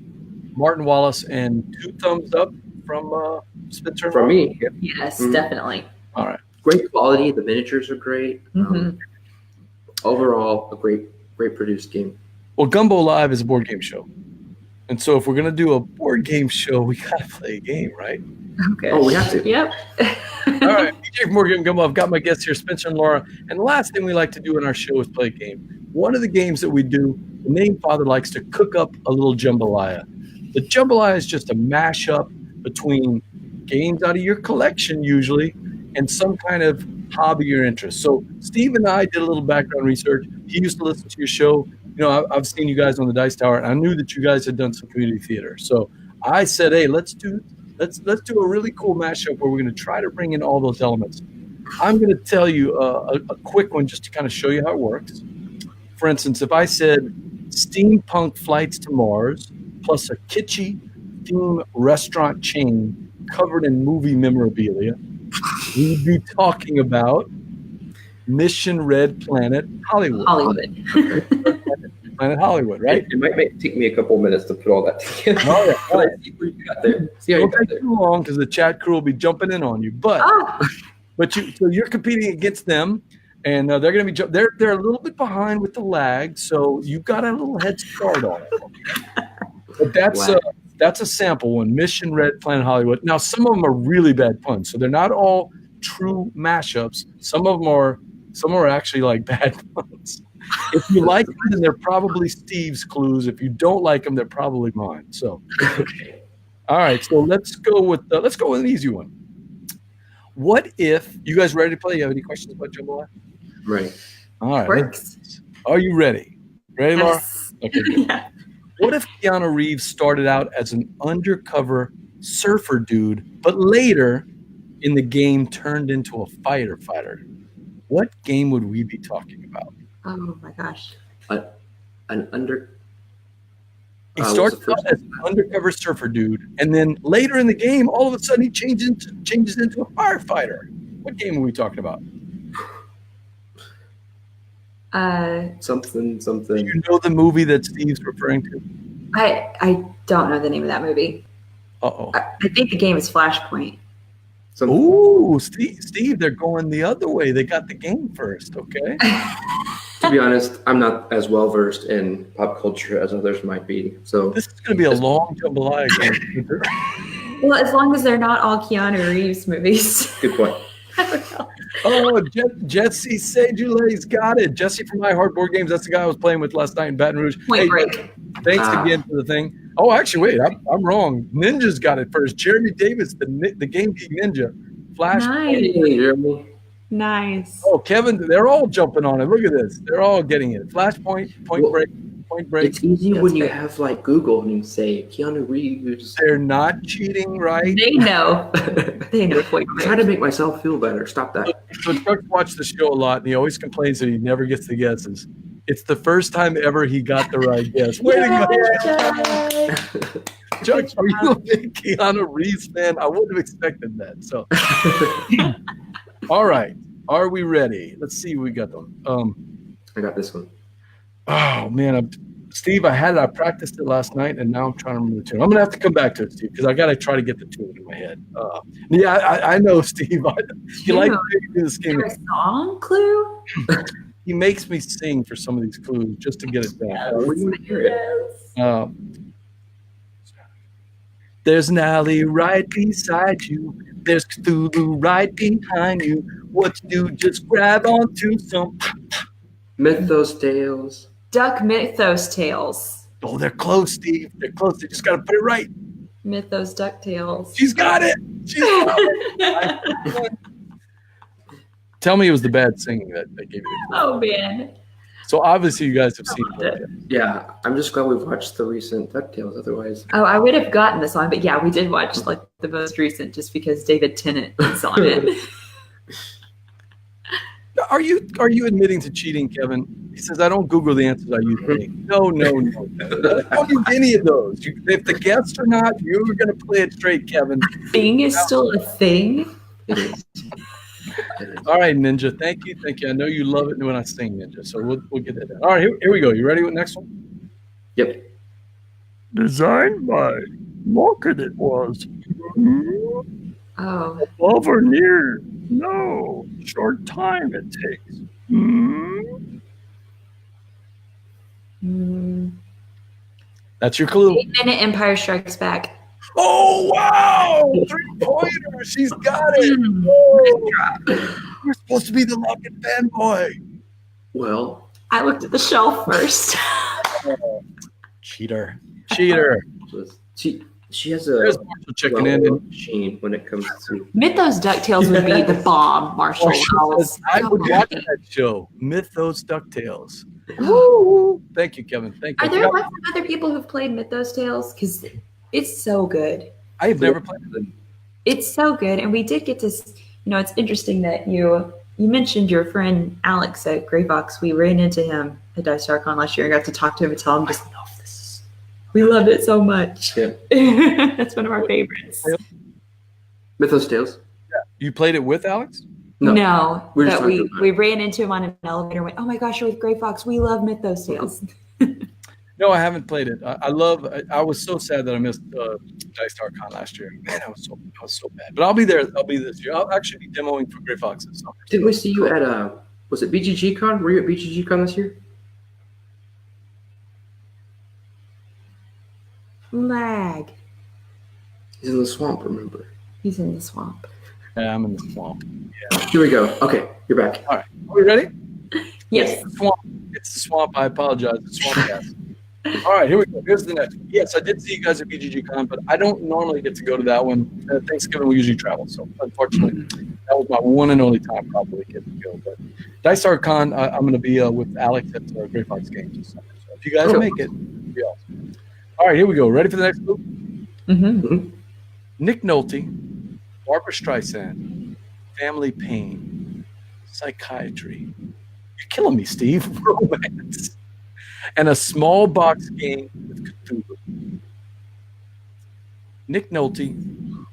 Martin Wallace, and 2 thumbs up from Spencer. From me. Yep. Yes, definitely. All right. Great quality. The miniatures are great. Overall, a great produced game. Well, Gumbo Live is a board game show. And so if we're going to do a board game show, we got to play a game, right? Okay. Oh, we have to. Yep. All right. DJ from Board Game Gumbo. I've got my guests here, Spencer and Laura. And the last thing we like to do in our show is play a game. One of the games that we do, the name father likes to cook up a little jambalaya. The jambalaya is just a mashup between games out of your collection usually and some kind of hobby or interest. So Steve and I did a little background research. He used to listen to your show. I've seen you guys on the Dice Tower, and I knew that you guys had done some community theater. So I said, hey, let's do a really cool mashup where we're going to try to bring in all those elements. I'm going to tell you a quick one just to kind of show you how it works. For instance, if I said steampunk flights to Mars plus a kitschy theme restaurant chain covered in movie memorabilia, we'd be talking about Mission Red Planet Hollywood. Planet Hollywood, right? It might take me a couple minutes to put all that together. Oh, yeah. But I see what you got there. See how you Don't got take there. too long because the chat crew will be jumping in on you. But so you're competing against them, and they're going to be they're a little bit behind with the lag, so you've got a little head start on it. But that's a sample one. Mission Red Planet Hollywood. Now some of them are really bad puns, so they're not all true mashups. Some are actually like bad puns. If you like them, then they're probably Steve's clues. If you don't like them, they're probably mine. So, Okay. all right. So let's go with an easy one. What if you guys ready to play? You have any questions about Jambalaya? Right. All right. Works. Are you ready? Ready, Lara? Yes. Okay. Good. Yeah. What if Keanu Reeves started out as an undercover surfer dude, but later in the game turned into a fighter? What game would we be talking about? Oh my gosh. An under. He What's starts the first out as an undercover surfer dude, and then later in the game, all of a sudden he changes into a firefighter. What game are we talking about? Something. Do you know the movie that Steve's referring to? I don't know the name of that movie. Uh-oh. I think the game is Flashpoint. Ooh, Steve, they're going the other way. They got the game first, okay? To be honest, I'm not as well versed in pop culture as others might be. So This is going to be a long Jambalaya game. Well, as long as they're not all Keanu Reeves movies. good point. I don't know. Oh, Jesse Sejule's got it. Jesse from My Hard Board Games. That's the guy I was playing with last night in Baton Rouge. Point Break. Thanks again for the thing. Oh, actually, wait, I'm wrong. Ninja's got it first. Jeremy Davis, the Game Geek Ninja. Flash. Nice. Hey, Jeremy. Nice. Oh, Kevin, they're all jumping on it. Look at this. They're all getting it. Flashpoint, Point Break. It's easy when you have like Google and you say Keanu Reeves. They're not cheating, right? They know. They know Point I'm Break. trying to make myself feel better. Stop that. So Chuck watched the show a lot, and he always complains that he never gets the guesses. It's the first time ever he got the right guess. Way to go, Chuck! Are you a big Keanu Reeves fan? I wouldn't have expected that. So, all right, are we ready? Let's see. We got them. I got this one. Oh man, Steve, I practiced it last night, and now I'm trying to remember the tune. I'm gonna have to come back to it, Steve, because I gotta try to get the tune in my head. I know, Steve. You like to do this game. Is there a song clue? He makes me sing for some of these clues just to get it down. We want to hear it. There's an alley right beside you. There's Cthulhu right behind you. What to do? Just grab onto some. Mythos Tales. Duck Mythos Tales. Oh, they're close, Steve. They're close. They just got to put it right. Mythos DuckTales. She's got it. She's got it. Tell me it was the bad singing that gave you the clue. Oh man. So obviously you guys have seen it. Yeah, I'm just glad we've watched the recent DuckTales. Otherwise, Oh, I would have gotten the song, but yeah, we did watch like the most recent just because David Tennant is on it. Are you admitting to cheating, Kevin? He says, I don't Google the answers, I use Bing. No. Don't use any of those. If the guests or not, you're going to play it straight, Kevin. Bing is still a thing. it is. All right, Ninja. Thank you. I know you love it when I sing, Ninja. So we'll get that down. All right, here we go. You ready with the next one? Yep. Designed by Market it was. Oh. Above or near? No. Short time it takes. That's your clue. 8-Minute Empire Strikes Back. Oh, wow. 3-pointer. She's got it. Oh. You're supposed to be the Lockett fanboy. Well, I looked at the shelf first. Cheater. she has There's a Marshall checking in. machine when it comes to. Mythos DuckTales would be the bomb, Marshall. I would watch that show, Mythos DuckTales. Woo! Thank you, Kevin. Thank you. Are there lots of other people who've played Mythos Tales? Because it's so good. I have never played it. It's so good, and we did get to, It's interesting that you mentioned your friend Alex at Grey Fox. We ran into him at Dice Con last year and got to talk to him and tell him just love this. We loved it so much. Yeah. That's one of our favorites. Mythos Tales. You played it with Alex? No, We're just but talking about we ran into him on an elevator and went, oh my gosh, you're with Grey Fox. We love Mythos Tales. No, I haven't played it. I was so sad that I missed Dice Con last year. Man, I was so bad. But I'll be there. I'll be this year. I'll actually be demoing for Grey Fox this summer. Didn't we see you at was it BGG Con? Were you at BGG Con this year? Lag. He's in the swamp, remember? He's in the swamp. Yeah, I'm in the swamp. Here we go. Okay, you're back. All right. Are we ready? Yes. It's the swamp. It's the swamp. I apologize. It's Swampcast. All right, here we go. Here's the next one. Yes, I did see you guys at BGG Con, but I don't normally get to go to that one. Thanksgiving, we usually travel. So, unfortunately, that was my one and only time probably getting to go. But Dice Con, I'm going to be with Alex at Grey Fox Games this summer. So, if you guys make it, it'll be awesome. All right, here we go. Ready for the next loop? Mm-hmm. Nick Nolte, Barbara Streisand, Family Pain, Psychiatry. You're killing me, Steve. Romance. And a small box game with Cthulhu. Nick Nolte,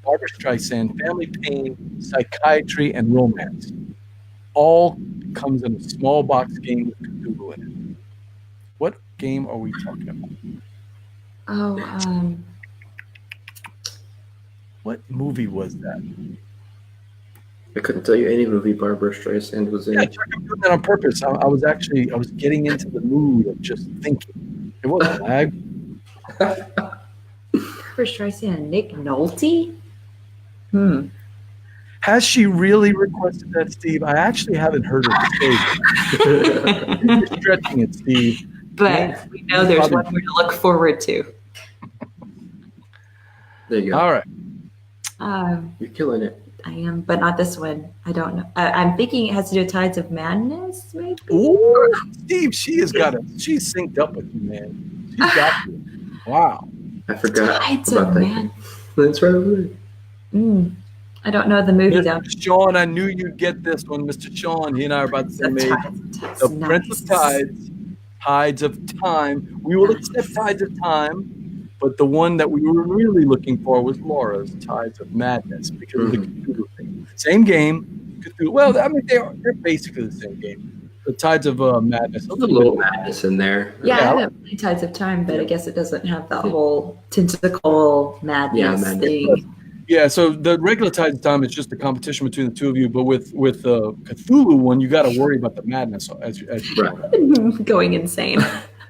Barbara Streisand, Family Pain, Psychiatry, and Romance. All comes in a small box game with Cthulhu in it. What game are we talking about? Oh, What movie was that? I couldn't tell you any movie Barbara Streisand was in. Yeah, Chuck, I'm doing that on purpose. I was getting into the mood of just thinking. It wasn't lag. Barbara Streisand and Nick Nolte? Has she really requested that, Steve? I actually haven't heard her say that. You're stretching it, Steve. But we know there's one more to look forward to. There you go. All right. You're killing it. I am, but not this one. I don't know. I'm thinking it has to do with Tides of Madness, maybe? Ooh, Steve, she's synced up with you, man. She's got you. Wow. I forgot Tides about of that. Madness. That's right over there. I don't know the movie, though. Mr. Sean, I knew you'd get this one. Mr. Sean, he and I are about the same age. The Prince of Tides, Tides of Time. We will accept Tides of Time, but the one that we were really looking for was Laura's Tides of Madness because of the Cthulhu thing. Same game, Cthulhu. Well, I mean, they're basically the same game. The Tides of Madness. A little madness in there. Yeah, I haven't played Tides of Time, but I guess it doesn't have that whole tentacle madness thing. Yeah, so the regular Tides of Time is just a competition between the two of you, but with the Cthulhu one, you got to worry about the madness as you right. Going insane.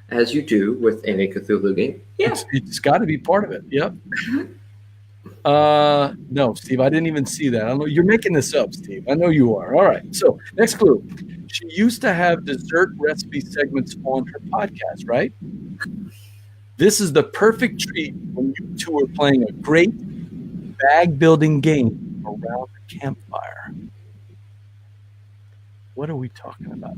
As you do with any Cthulhu game. Yeah. It's got to be part of it. Yep. No, Steve, I didn't even see that. I don't know. You're making this up, Steve. I know you are. All right. So next clue. She used to have dessert recipe segments on her podcast, right? This is the perfect treat when you two are playing a great bag building game around the campfire. What are we talking about?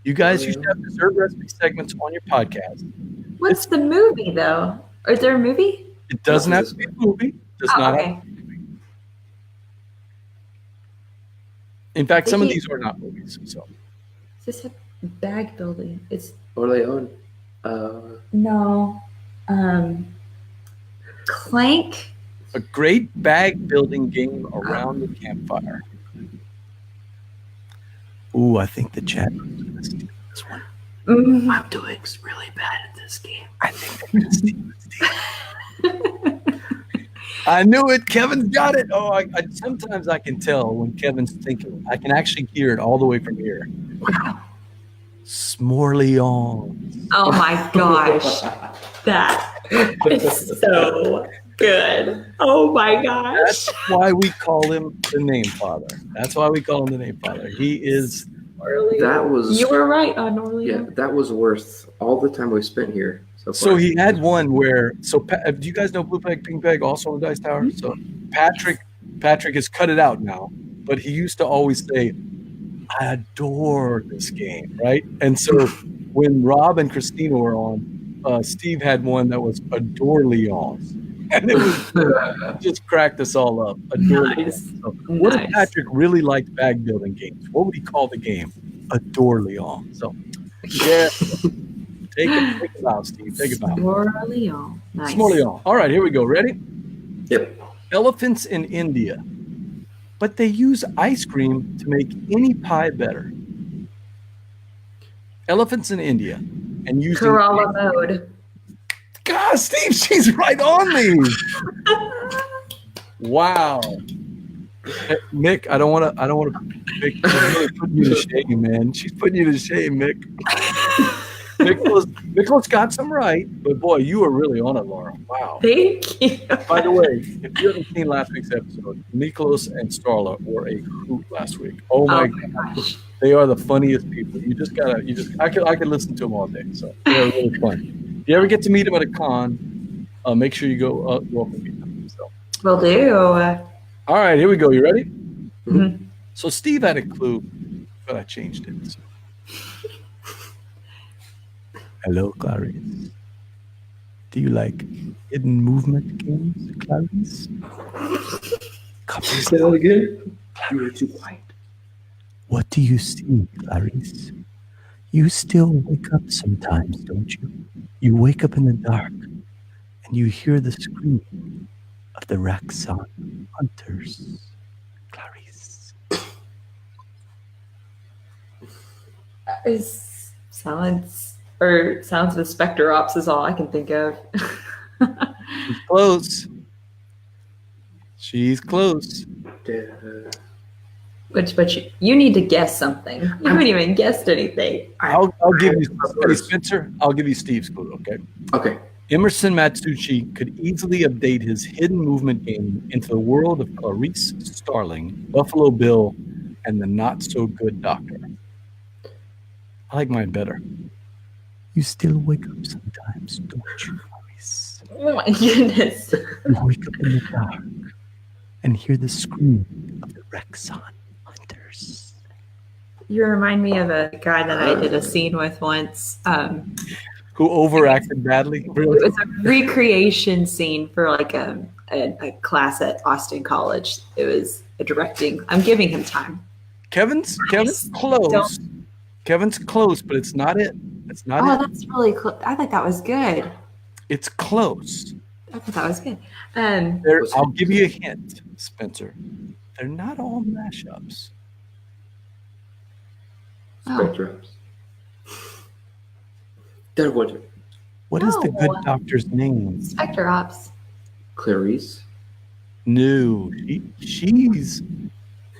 You guys used to have dessert recipe segments on your podcast. What's the movie, though? Is there a movie? It doesn't have to be a movie. It does not have to be a movie. In fact, some of these are not movies. So. Is this a bag building? It's Orleans. no. Clank. A great bag building game around the campfire. Ooh, I think the chat is going to steal this one. I'm doing really bad at this game. I think they're going to steal it. I knew it. Kevin's got it. Oh, sometimes I can tell when Kevin's thinking. I can actually hear it all the way from here. Wow. S'morleons. Oh my gosh. That is so good. Oh my gosh. That's why we call him the Name Father. That's why we call him the Name Father. He is. That was. You were right on Orleans. Yeah, that was worth all the time we spent here. So he had one where. So do you guys know Blue Peg, Pink Peg, also on the Dice Tower? Mm-hmm. So Patrick has cut it out now, but he used to always say, "I adore this game," right? And so when Rob and Christina were on, Steve had one that was Adore Leons. And it was just cracked us all up. Nice. So, what if Nice. Patrick really liked bag building games? What would he call the game? Adore Leon. So, yeah. Take a bow, Steve. Take a bow. Leon. Nice. Leon. All right, here we go. Ready? Yep. Elephants in India, but they use ice cream to make any pie better. Elephants in India and using Kerala mode. God, Steve, she's right on me. Wow. Hey, Mick, I don't want to. Mick, she's really putting you to shame, man. She's putting you to shame, Mick. Nicholas got some right, but boy, you were really on it, Laura. Wow. Thank you. By the way, if you haven't seen last week's episode, Nicholas and Starla were a hoot last week. Oh my gosh. They are the funniest people. I could listen to them all day. So they're really fun. If you ever get to meet them at a con, make sure you go up and meet them. So. Will do. All right, here we go. You ready? Mm-hmm. So Steve had a clue, but I changed it. So. Hello, Clarice. Do you like hidden movement games, Clarice? Say that again? You were too quiet. What do you see, Clarice? You still wake up sometimes, don't you? You wake up in the dark and you hear the scream of the Raxon hunters, Clarice. Sounds of Spectre Ops is all I can think of. She's close. She's close. But you need to guess something. You haven't even guessed anything. I'll give you Spencer. I'll give you Steve's clue. Okay. Okay. Emerson Matsushi could easily update his hidden movement game into the world of Clarice Starling, Buffalo Bill, and the Not So Good Doctor. I like mine better. You still wake up sometimes, don't you, Clarice? Oh my goodness. You wake up in the dark and hear the scream of the Rexon hunters. You remind me of a guy that I did a scene with once. Who overacted badly? Really? It was a recreation scene for like a class at Austin College. It was a directing. I'm giving him time. Kevin's close. Kevin's close, but it's not it. It's not it. That's really close. I thought that was good. It's close. I thought that was good. I'll give you a hint, Spencer. They're not all mashups. Spectre Ops. Dead Winter. What is the No. good doctor's name? Spectre Ops. Clarice. No, she's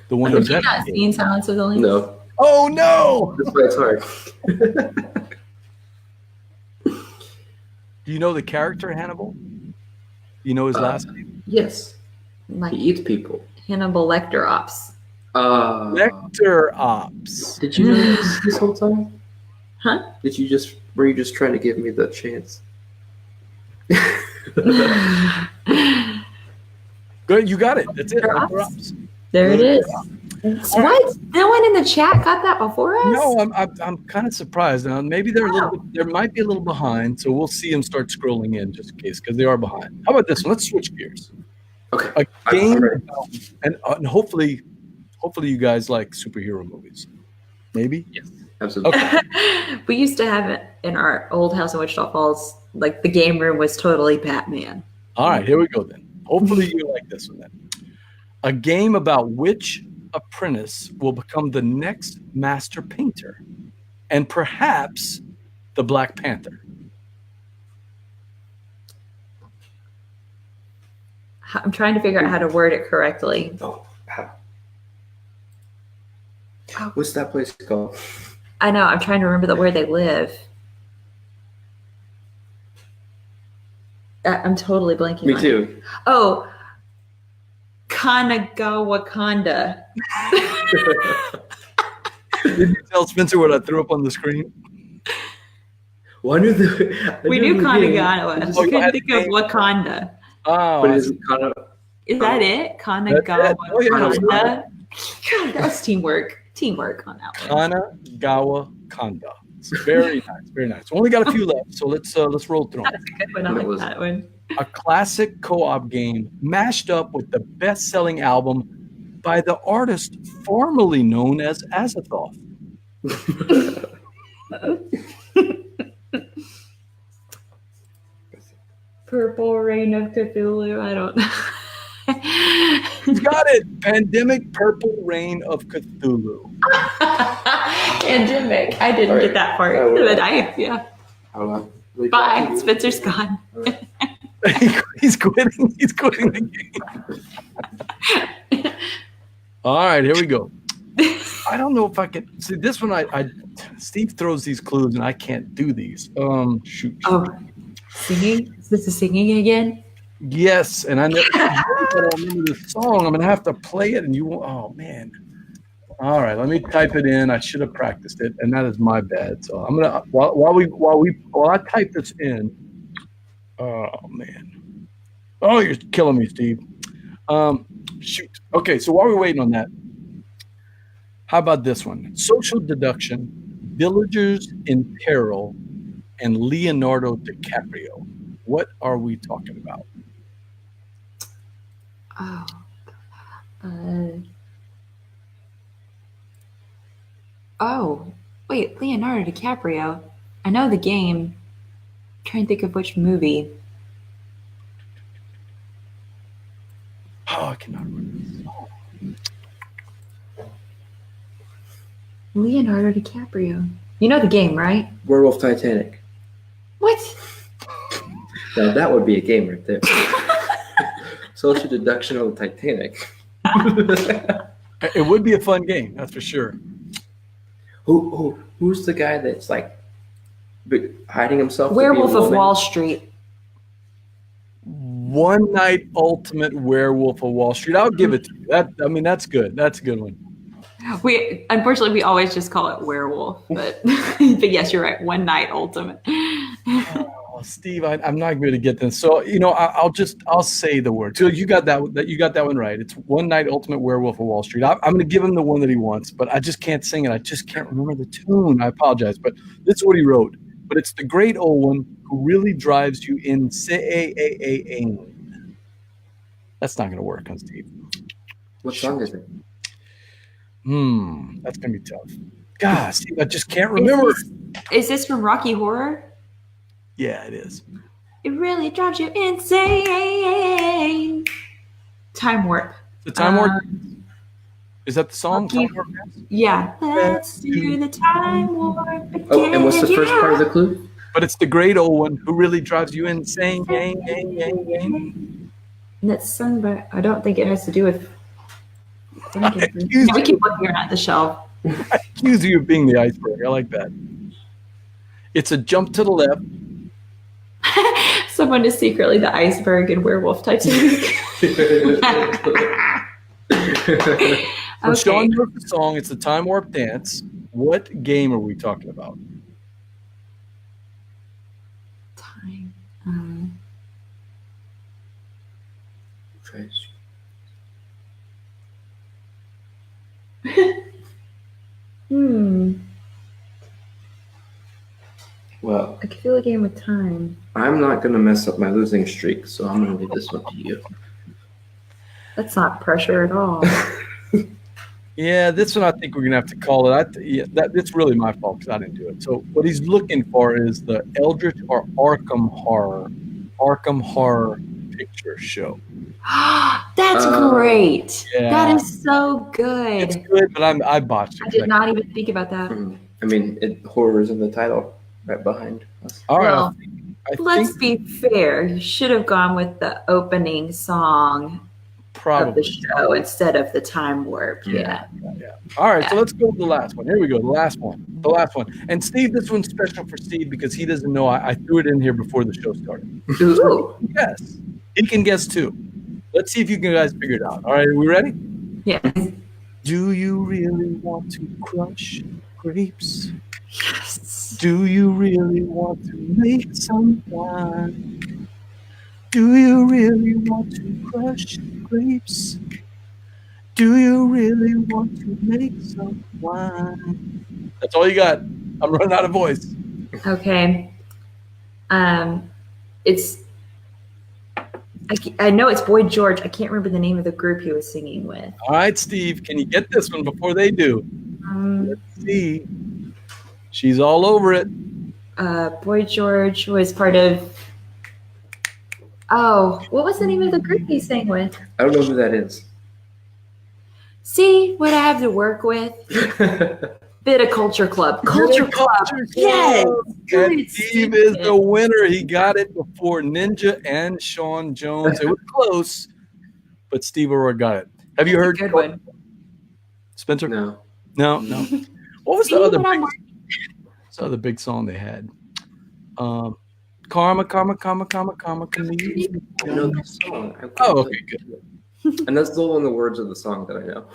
the one Have who's you not seen Silence of the Lambs? No. Oh no! That's why it's hard. Do you know the character Hannibal? You know his last name? Yes. Like He eats people. Hannibal Lecter Ops. Lecter Ops. Did you know this whole time? Huh? Were you just trying to give me the chance? Good, you got it. That's it. Lecter Lecter Ops. Ops. There it is. What? No one in the chat got that before us? No, I'm kind of surprised. Now maybe they're there might be a little behind, so we'll see them start scrolling in just in case because they are behind. How about this one? Let's switch gears. Okay. A game, and hopefully you guys like superhero movies. Maybe. Yes. Absolutely. Okay. We used to have it in our old house in Wichita Falls. Like the game room was totally Batman. All right, here we go then. Hopefully you like this one then. A game about which apprentice will become the next master painter and perhaps the Black Panther. I'm trying to figure out how to word it correctly. Oh, what's that place called? I know. I'm trying to remember where they live. I'm totally blanking. Me on too. It. Oh, Kanagawa Kanda. Did you tell Spencer what I threw up on the screen? Well, I knew We knew Kanagawa. I you couldn't had think the of name. Wakanda. Oh, But is it kind of? Is that it? Kanagawa Oh, yeah. Kanda. God, that was teamwork. Teamwork on that one. Kanagawa Kanda. It's very nice, very nice. We only got a few left, so let's roll through them. That's a good one. I like that one. a classic co-op game mashed up with the best-selling album by the artist formerly known as Azathoth. Purple Rain of Cthulhu. I don't know. You got it. Pandemic Purple Rain of Cthulhu. Pandemic. I didn't get that part. Yeah. Bye. Spencer's gone. He's quitting. He's quitting the game. All right, here we go. I don't know if I can see this one. Steve throws these clues and I can't do these. Shoot. Oh, singing? Is this a singing again? Yes, and I don't remember the song. I'm gonna have to play it, and you. Oh man. All right, let me type it in. I should have practiced it, and that is my bad. So I'm gonna while I type this in. Oh man. Oh, you're killing me, Steve. Shoot. Okay, so while we're waiting on that, how about this one? Social Deduction, Villagers in Peril, and Leonardo DiCaprio. What are we talking about? Wait, Leonardo DiCaprio. I know the game. I'm trying to think of which movie. Oh, I cannot remember the song. Leonardo DiCaprio. You know the game, right? Werewolf Titanic. What? Now that would be a game right there. Social Deduction on the Titanic. It would be a fun game, that's for sure. Who's the guy that's like hiding himself? Werewolf of Wall Street. One Night Ultimate Werewolf of Wall Street. I'll give it to you. That's good. That's a good one. Unfortunately we always just call it werewolf, but but yes, you're right. One Night Ultimate. Oh, Steve, I'm not going to get this. So I'll say the word. So you got that one right. It's One Night Ultimate Werewolf of Wall Street. I'm going to give him the one that he wants, but I just can't sing it. I just can't remember the tune. I apologize, but this is what he wrote. But it's the great old one who really drives you insane. That's not going to work on Steve. What song is it? That's going to be tough. God, Steve, I just can't remember. Is this from Rocky Horror? Yeah, it is. It really drives you insane. Time Warp. The Time Warp? Is that the song? Time Warp? Yeah. Let's do the Time Warp again. Oh, and what's the first part of the clue? But it's the great old one who really drives you insane. And that's sung by, I don't think it has to do with. We keep looking at the shelf. I accuse you of being the iceberg. I like that. It's a jump to the left. Someone is secretly the iceberg in Werewolf Titanic. So Sean wrote the song. It's the Time Warp Dance. What game are we talking about? Time. Well, I could feel a game with time. I'm not going to mess up my losing streak, so I'm going to leave this one to you. That's not pressure at all. Yeah, this one I think we're going to have to call it. It's really my fault because I didn't do it. So what he's looking for is the Eldritch or Arkham Horror Picture Show. That's great. Yeah. That is so good. It's good, but I botched it. I did not even think about that. I mean, horror is in the title right behind us. All right. Well, let's be fair. You should have gone with the opening song of the show instead of the Time Warp. Yeah. All right, so let's go with the last one. Here we go. The last one. And Steve, this one's special for Steve because he doesn't know I threw it in here before the show started. Ooh. Yes. He can guess too. Let's see if you guys figure it out. All right, are we ready? Yeah. Do you really want to crush grapes? Yes. Do you really want to make some wine? Do you really want to crush grapes? Do you really want to make some wine? That's all you got. I'm running out of voice. Okay. It's I know it's Boy George. I can't remember the name of the group he was singing with. All right, Steve, can you get this one before they do? Let's see. She's all over it. Boy George was part of. Oh, what was the name of the group he sang with? I don't know who that is. See what I have to work with? Bit of Culture Club. Culture Club. Yes. And Steve is the winner. He got it before Ninja and Sean Jones. It was close, but Steve Aurora got it. Have you heard? Good one. Spencer? No. No. What was the other big song they had? Karma, Karma, Karma, Karma, Karma, Karma. I know the song. Oh, okay, good. And that's the only words of the song that I know.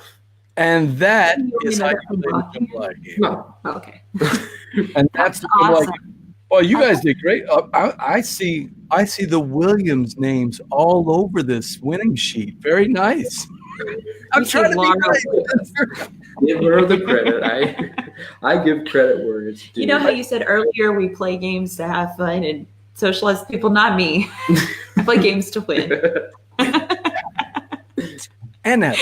And that is how you play the Jambalaya game. No. Okay. And that's the awesome. Jambalaya game. Well, you guys did great. I see the Williams names all over this winning sheet. Very nice. I'm trying to be nice. Give her the credit. I give credit where it's due. You know how you said earlier we play games to have fun and socialize with people? Not me. I play games to win. And that.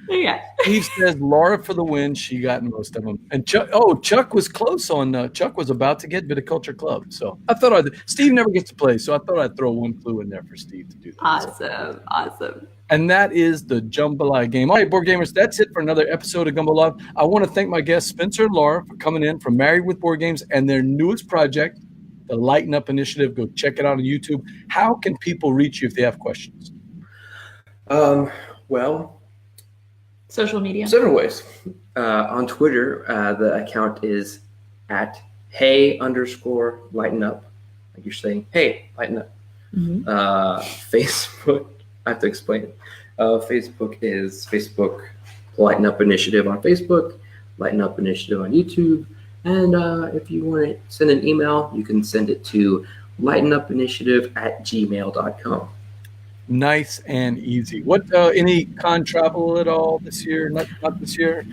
Yeah. Steve says Lara for the win. She got most of them. And Chuck was close on. Chuck was about to get Viticulture Club. So I thought Steve never gets to play, so I thought I'd throw one clue in there for Steve to do that. Awesome. And that is the Jambalaya game. All right, board gamers, that's it for another episode of Gumbo Live. I want to thank my guests, Spencer and Lara, for coming in from Married with Board Games and their newest project, the Lighten Up Initiative. Go check it out on YouTube. How can people reach you if they have questions? Well, social media. Several ways. On Twitter, the account is at hey_lighten up. Like you're saying, hey, lighten up. Mm-hmm. Facebook, I have to explain it. Facebook is Facebook Lighten Up Initiative on Facebook, Lighten Up Initiative on YouTube. And if you want to send an email, you can send it to lightenupinitiative@gmail.com. Nice and easy. What any con travel at all this year? Not this year.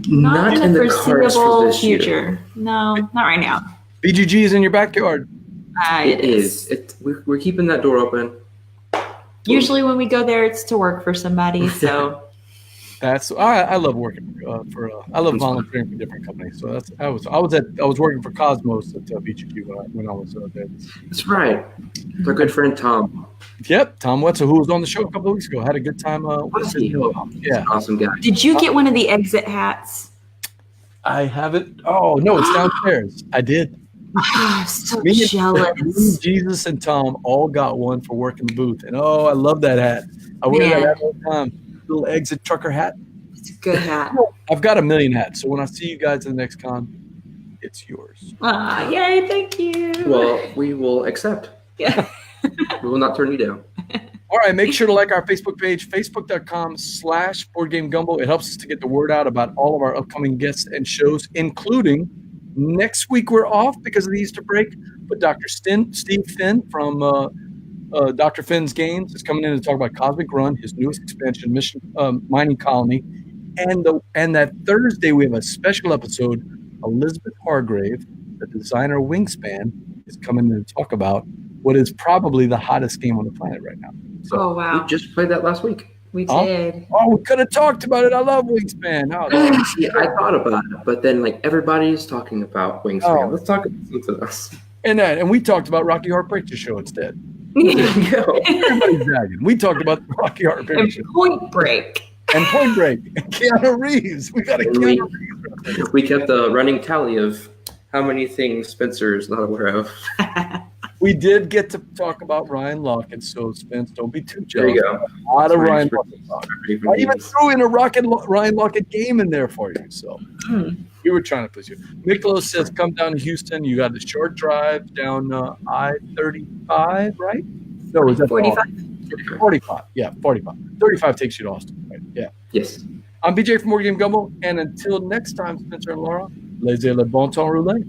Not in the cards for foreseeable this year. future. No, not right now. BGG is in your backyard. It is. We're keeping that door open. Usually when we go there, it's to work for somebody. So That's I love working I love volunteering for different companies. So I was working for Cosmos at BGG when I was there. That's right. Our good friend Tom. Yep, Tom Wetzel, who was on the show a couple of weeks ago, had a good time. Yeah, Awesome guy. did you get one of the exit hats? I haven't. Oh no, it's downstairs. I did. Oh, so Me, jealous. Jesus and Tom all got one for working the booth, and I love that hat. I wear that hat all the time. Little exit trucker hat. It's a good hat. I've got a million hats, so when I see you guys in the next con, it's yours. Yay! Thank you. Well, we will accept. Yeah. We will not turn you down. All right, make sure to like our Facebook page, facebook.com/BoardGameGumbo. It helps us to get the word out about all of our upcoming guests and shows, including next week we're off because of the Easter break, but Dr. Steve Finn from Dr. Finn's Games is coming in to talk about Cosmic Run, his newest expansion, Mission Mining Colony. And that Thursday we have a special episode. Elizabeth Hargrave, the designer Wingspan, is coming in to talk about what is probably the hottest game on the planet right now. So, Oh wow, We just played that last week. we did. we could have talked about it. I love Wingspan. See, I thought about it, but then everybody's talking about Wingspan. Oh. Let's talk about us. And we talked about Rocky Horror Picture Show instead. There you go. Everybody's zagging. We talked about Rocky Horror Picture And Show Point Break. and Point Break. And Keanu Reeves. We got a Keanu Reeves. We kept a running tally of how many things Spencer is not aware of. We did get to talk about Ryan Lockett, so Spence, don't be too There jealous. you go. A lot of That's Ryan my Lockett talk. I even threw in a Ryan Lockett game in there for you. So we were trying to please you. Miklos says, come down to Houston. You got the short drive down I-35, right? No, is that 45. 45. Yeah, 45. 35 takes you to Austin, right? Yeah. Yes. I'm BJ from Board Game Gumbo, and until next time, Spencer and Laura, laissez le bon temps rouler.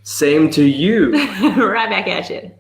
Same to you. Right back at you.